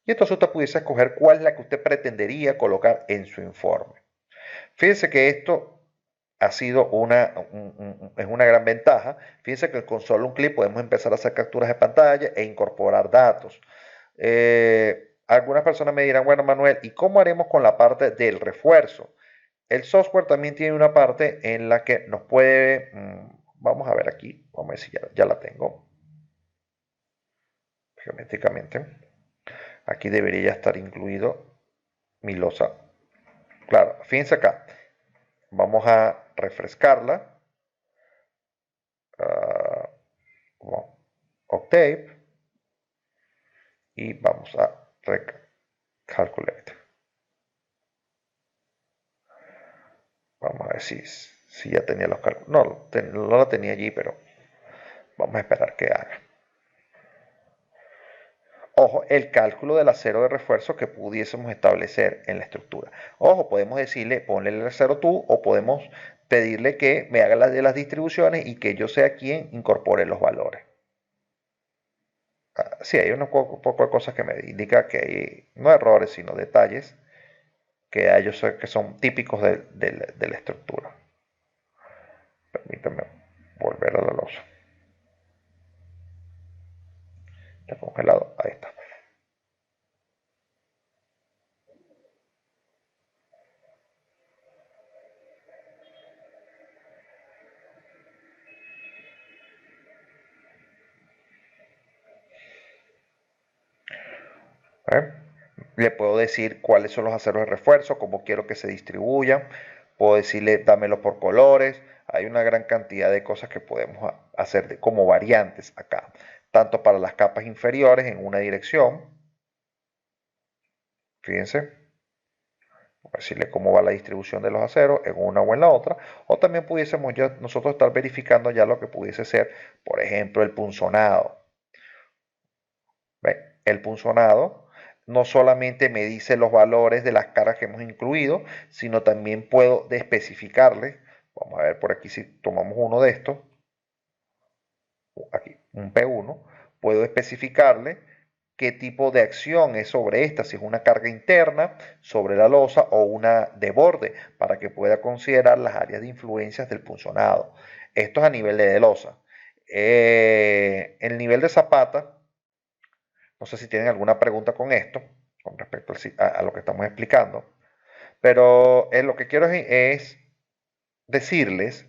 Y entonces usted pudiese escoger cuál es la que usted pretendería colocar en su informe. Fíjense que esto ha sido es una gran ventaja. Fíjense que con solo un clic podemos empezar a hacer capturas de pantalla e incorporar datos. Algunas personas me dirán, bueno, Manuel, ¿y cómo haremos con la parte del refuerzo? El software también tiene una parte en la que nos puede, vamos a ver aquí, vamos a ver si ya la tengo geométricamente. Aquí debería estar incluido mi losa. Claro, fíjense acá. Vamos a refrescarla. Octave. Y vamos a recalculate. Vamos a ver si ya tenía los cálculos. No la tenía allí, pero vamos a esperar que haga. Ojo, el cálculo del acero de refuerzo que pudiésemos establecer en la estructura. Ojo, podemos decirle, ponle el acero tú, o podemos pedirle que me haga las de las distribuciones y que yo sea quien incorpore los valores. Sí, hay un poco de cosas que me indica que hay, no errores, sino detalles que yo sé que son típicos de la estructura. Permítame volver a la losa. Está congelado, ahí está. Le puedo decir cuáles son los aceros de refuerzo, cómo quiero que se distribuyan. Puedo decirle, dámelo por colores. Hay una gran cantidad de cosas que podemos hacer como variantes acá. Tanto para las capas inferiores en una dirección. Fíjense. Decirle cómo va la distribución de los aceros en una o en la otra. O también pudiésemos nosotros estar verificando ya lo que pudiese ser, por ejemplo, el punzonado. ¿Ven? El punzonado no solamente me dice los valores de las caras que hemos incluido, sino también puedo especificarle. Vamos a ver por aquí si tomamos uno de estos. Aquí, un P1. Puedo especificarle qué tipo de acción es sobre esta, si es una carga interna sobre la losa o una de borde, para que pueda considerar las áreas de influencias del punzonado. Esto es a nivel de losa. El nivel de zapata, no sé si tienen alguna pregunta con esto, con respecto a lo que estamos explicando, pero lo que quiero es decirles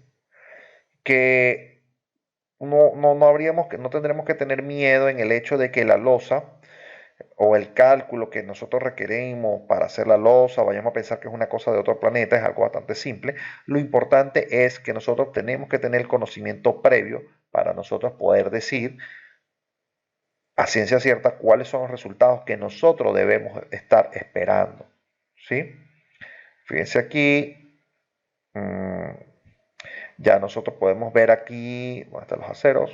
que no tendremos que tener miedo en el hecho de que la losa o el cálculo que nosotros requerimos para hacer la losa, vayamos a pensar que es una cosa de otro planeta, es algo bastante simple. Lo importante es que nosotros tenemos que tener el conocimiento previo para nosotros poder decir a ciencia cierta cuáles son los resultados que nosotros debemos estar esperando. ¿Sí? Fíjense aquí, ya nosotros podemos ver aquí, ¿dónde están los aceros?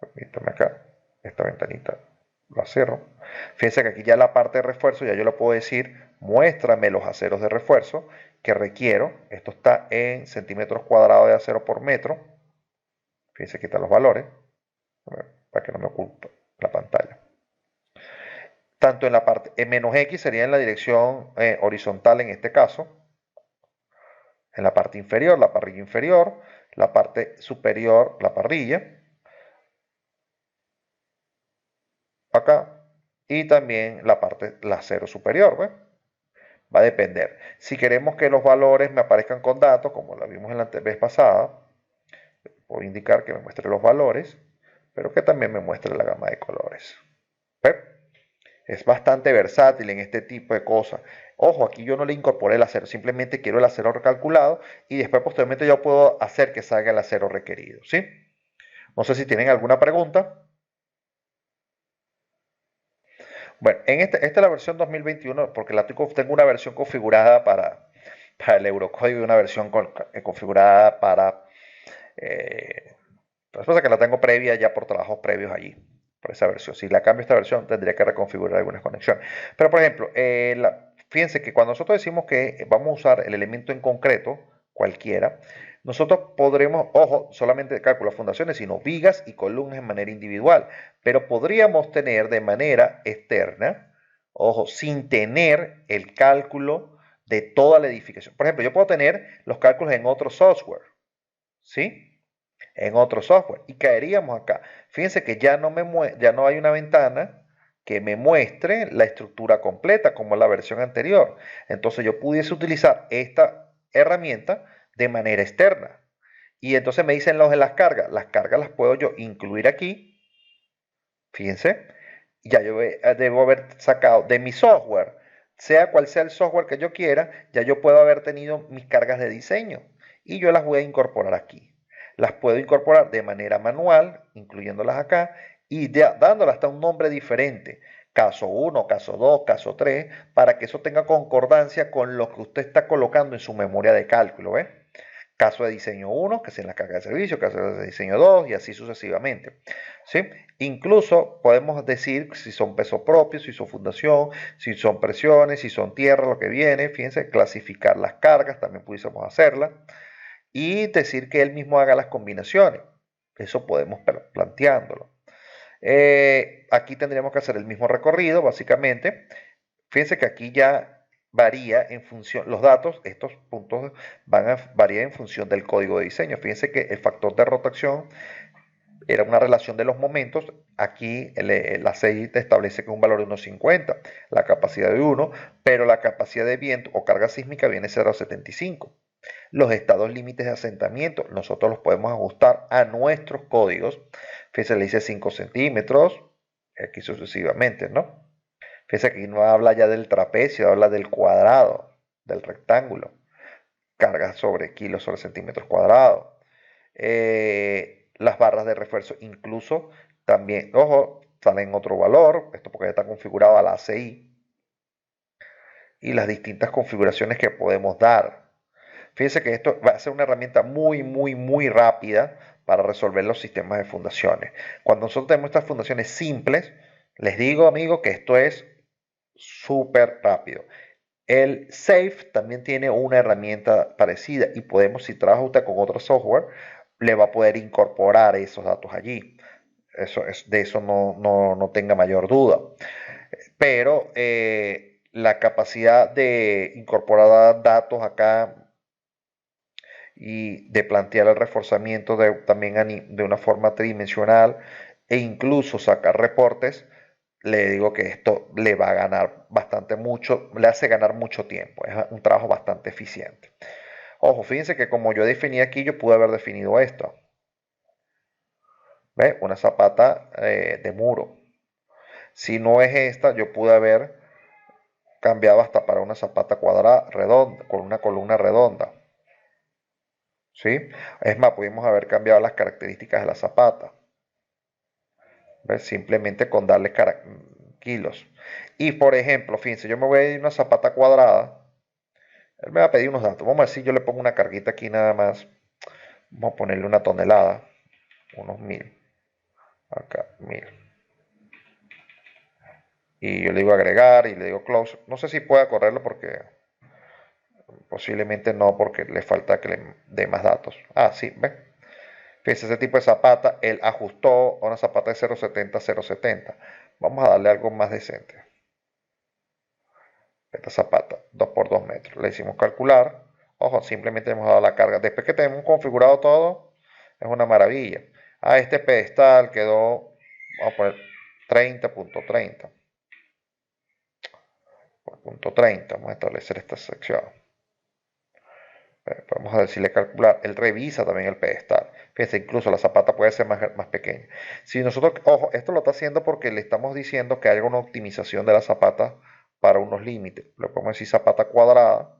Permítame acá, esta ventanita la cierro. Fíjense que aquí ya la parte de refuerzo, ya yo le puedo decir, muéstrame los aceros de refuerzo que requiero. Esto está en centímetros cuadrados de acero por metro. Fíjense que están los valores, para que no me oculte la pantalla. Tanto en la parte menos X sería en la dirección horizontal en este caso. En la parte inferior, la parrilla inferior. La parte superior, la parrilla. Acá. Y también la parte, el acero superior. ¿Ves? Va a depender. Si queremos que los valores me aparezcan con datos, como lo vimos en la vez pasada, puedo indicar que me muestre los valores. pero que también me muestre la gama de colores. ¿Ve? Es bastante versátil en este tipo de cosas. Ojo, aquí yo no le incorporé el acero, simplemente quiero el acero recalculado y después posteriormente yo puedo hacer que salga el acero requerido, ¿sí? No sé si tienen alguna pregunta. Bueno, esta es la versión 2021, porque tengo una versión configurada para el Eurocódigo y una versión configurada para... pues pasa que la tengo previa ya por trabajos previos allí, por esa versión. Si la cambio esta versión, tendría que reconfigurar algunas conexiones. Pero, por ejemplo, fíjense que cuando nosotros decimos que vamos a usar el elemento en concreto, cualquiera, nosotros podremos, ojo, solamente cálculo de fundaciones, sino vigas y columnas de manera individual, pero podríamos tener de manera externa, ojo, sin tener el cálculo de toda la edificación. Por ejemplo, yo puedo tener los cálculos en otro software, ¿sí? En otro software y caeríamos acá. Fíjense que ya no hay una ventana que me muestre la estructura completa como la versión anterior. Entonces yo pudiese utilizar esta herramienta de manera externa. Y entonces me dicen los de las cargas. Las cargas las puedo yo incluir aquí. Fíjense, ya yo debo haber sacado de mi software, sea cual sea el software que yo quiera, ya yo puedo haber tenido mis cargas de diseño y yo las voy a incorporar aquí. Las puedo incorporar de manera manual, incluyéndolas acá y dándolas hasta un nombre diferente. Caso 1, caso 2, caso 3, para que eso tenga concordancia con lo que usted está colocando en su memoria de cálculo, ¿ves? Caso de diseño 1, que es en la carga de servicio, caso de diseño 2 y así sucesivamente. ¿Sí? Incluso podemos decir si son pesos propios, si son fundación, si son presiones, si son tierra, lo que viene. Fíjense, clasificar las cargas, también pudiésemos hacerla. Y decir que él mismo haga las combinaciones. Eso podemos planteándolo. Aquí tendríamos que hacer el mismo recorrido, básicamente. Fíjense que aquí ya varía en función, los datos, estos puntos van a variar en función del código de diseño. Fíjense que el factor de rotación era una relación de los momentos. Aquí la CI te establece que es un valor de 1,50, la capacidad de 1, pero la capacidad de viento o carga sísmica viene a 0,75. Los estados límites de asentamiento, nosotros los podemos ajustar a nuestros códigos. Fíjense, le dice 5 centímetros, aquí sucesivamente, ¿no? Fíjense que aquí no habla ya del trapecio, habla del cuadrado, del rectángulo. Cargas sobre kilos sobre centímetros cuadrados. Las barras de refuerzo incluso también, ojo, salen otro valor, esto porque ya está configurado a la ACI, y las distintas configuraciones que podemos dar. Fíjense que esto va a ser una herramienta muy rápida para resolver los sistemas de fundaciones. Cuando nosotros tenemos estas fundaciones simples, les digo, amigos, que esto es súper rápido. El SAFE también tiene una herramienta parecida y podemos, si trabaja usted con otro software, le va a poder incorporar esos datos allí. De eso no tenga mayor duda. Pero la capacidad de incorporar datos acá y de plantear el reforzamiento también de una forma tridimensional e incluso sacar reportes, le digo que esto le va a ganar bastante mucho, le hace ganar mucho tiempo, es un trabajo bastante eficiente. Ojo, fíjense que como yo definí aquí, yo pude haber definido esto. ¿Ve? Una zapata de muro. Si no es esta, yo pude haber cambiado hasta para una zapata cuadrada, redonda, con una columna redonda. ¿Sí? Es más, pudimos haber cambiado las características de la zapata. ¿Ves? Simplemente con darle kilos. Y por ejemplo, fíjense, yo me voy a ir a una zapata cuadrada. Él me va a pedir unos datos. Vamos a decir, yo le pongo una carguita aquí nada más. Vamos a ponerle una tonelada. Unos 1000. Acá, 1000. Y yo le digo agregar y le digo close. No sé si pueda correrlo porque posiblemente no, porque le falta que le dé más datos. Ah, sí, ¿ven? Fíjense, ese tipo de zapata, él ajustó a una zapata de 0,70 a 0,70. Vamos a darle algo más decente. Esta zapata, 2 por 2 metros. Le hicimos calcular. Ojo, simplemente hemos dado la carga. Después que tenemos configurado todo, es una maravilla. Ah, este pedestal quedó, vamos a poner 30.30. Por punto 30, vamos a establecer esta sección. Vamos a decirle calcular. Él revisa también el pedestal. Fíjense, incluso la zapata puede ser más pequeña. Si nosotros, ojo, esto lo está haciendo porque le estamos diciendo que hay una optimización de la zapata para unos límites. Le podemos decir zapata cuadrada.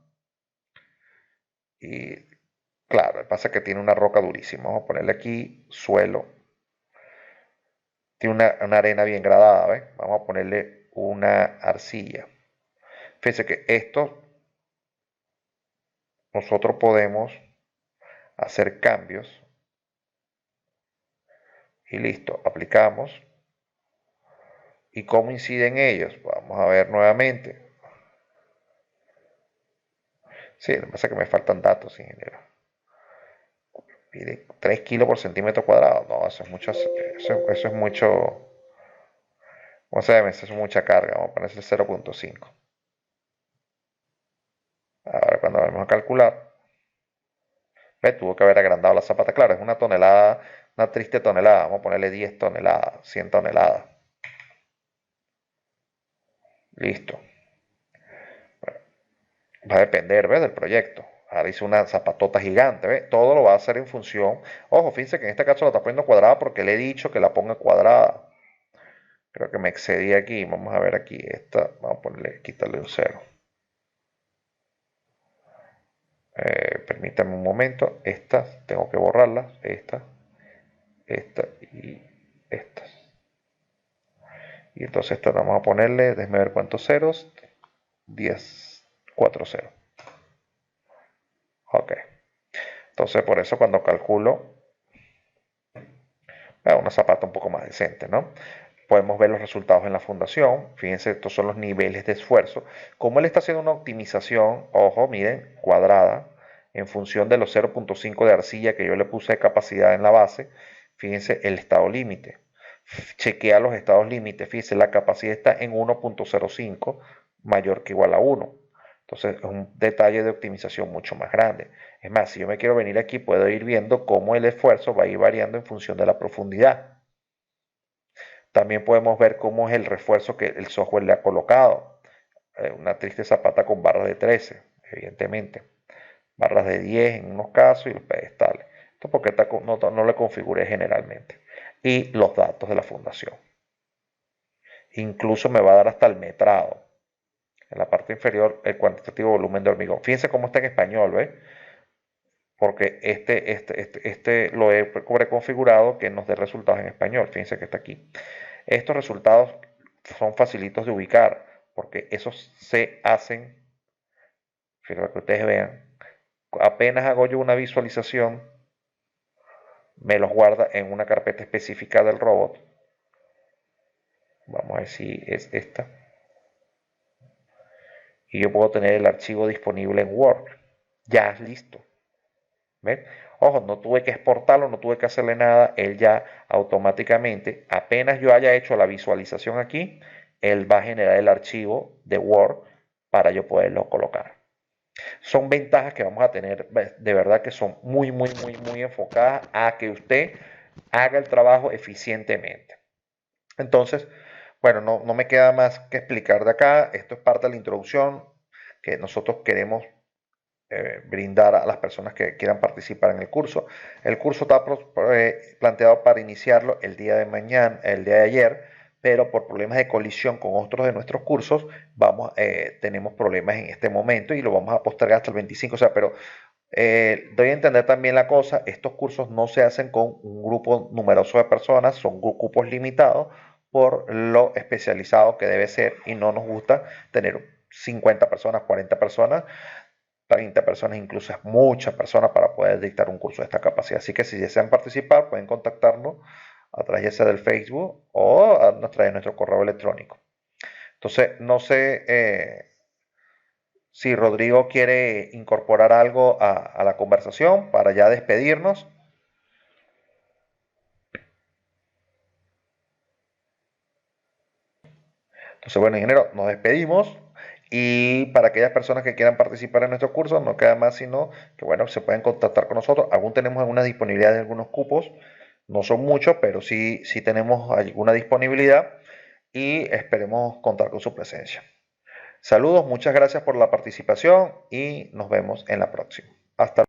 Y claro, lo que pasa es que tiene una roca durísima. Vamos a ponerle aquí suelo. Tiene una arena bien gradada, ¿ves? Vamos a ponerle una arcilla. Fíjense que esto nosotros podemos hacer cambios y listo, aplicamos. ¿Y cómo inciden ellos? Vamos a ver nuevamente. Sí, lo que pasa es que me faltan datos, ingeniero. Pide 3 kilos por centímetro cuadrado. No, eso es mucho. Eso es mucho. ¿Cómo se llama? Eso es mucha carga. Vamos a ponerse 0.5. Ahora cuando vamos a calcular. ¿Ves? Tuvo que haber agrandado la zapata. Claro, es una tonelada, una triste tonelada. Vamos a ponerle 10 toneladas, 100 toneladas. Listo. Va a depender, ¿ves? Del proyecto. Ahora hice una zapatota gigante, ¿ves? Todo lo va a hacer en función. Ojo, fíjense que en este caso la está poniendo cuadrada porque le he dicho que la ponga cuadrada. Creo que me excedí aquí. Vamos a ver aquí. Esta, vamos a ponerle, quitarle un 0. Permítame un momento. Estas, tengo que borrarlas. Esta y estas. Y entonces esto vamos a ponerle, déjeme ver cuántos ceros. 10, 4 0. Ok. Entonces por eso cuando calculo una zapata un poco más decente, ¿no? Podemos ver los resultados en la fundación. Fíjense, estos son los niveles de esfuerzo. Como él está haciendo una optimización, ojo, miren, cuadrada, en función de los 0.5 de arcilla que yo le puse de capacidad en la base, fíjense el estado límite. Chequea los estados límites, fíjense, la capacidad está en 1.05, mayor que igual a 1. Entonces es un detalle de optimización mucho más grande. Es más, si yo me quiero venir aquí, puedo ir viendo cómo el esfuerzo va a ir variando en función de la profundidad. También podemos ver cómo es el refuerzo que el software le ha colocado. Una triste zapata con barras de 13, evidentemente. Barras de 10 en unos casos y los pedestales. Esto porque no le configuré generalmente. Y los datos de la fundación. Incluso me va a dar hasta el metrado. En la parte inferior, el cuantitativo volumen de hormigón. Fíjense cómo está en español, ¿ves? Porque este lo he preconfigurado que nos dé resultados en español. Fíjense que está aquí. Estos resultados son facilitos de ubicar porque esos se hacen, para que ustedes vean, apenas hago yo una visualización, me los guarda en una carpeta específica del robot. Vamos a ver si es esta. Y yo puedo tener el archivo disponible en Word. Ya es listo. ¿Ven? Ojo, no tuve que exportarlo, no tuve que hacerle nada. Él ya automáticamente, apenas yo haya hecho la visualización aquí, él va a generar el archivo de Word para yo poderlo colocar. Son ventajas que vamos a tener, de verdad que son muy enfocadas a que usted haga el trabajo eficientemente. Entonces, bueno, no me queda más que explicar de acá. Esto es parte de la introducción que nosotros queremos brindar a las personas que quieran participar en el curso. El curso está planteado para iniciarlo el día de mañana, el día de ayer, pero por problemas de colisión con otros de nuestros cursos, tenemos problemas en este momento y lo vamos a postergar hasta el 25. O sea, pero doy a entender también la cosa, estos cursos no se hacen con un grupo numeroso de personas, son cupos limitados por lo especializado que debe ser y no nos gusta tener 50 personas, 40 personas, 30 personas, incluso es muchas personas para poder dictar un curso de esta capacidad. Así que si desean participar, pueden contactarnos a través ya sea del Facebook o a través de nuestro correo electrónico. Entonces, no sé si Rodrigo quiere incorporar algo a la conversación para ya despedirnos. Entonces, bueno, ingeniero, nos despedimos. Y para aquellas personas que quieran participar en nuestro curso, no queda más sino que, bueno, se pueden contactar con nosotros. Aún tenemos alguna disponibilidad de algunos cupos. No son muchos, pero sí tenemos alguna disponibilidad y esperemos contar con su presencia. Saludos, muchas gracias por la participación y nos vemos en la próxima. Hasta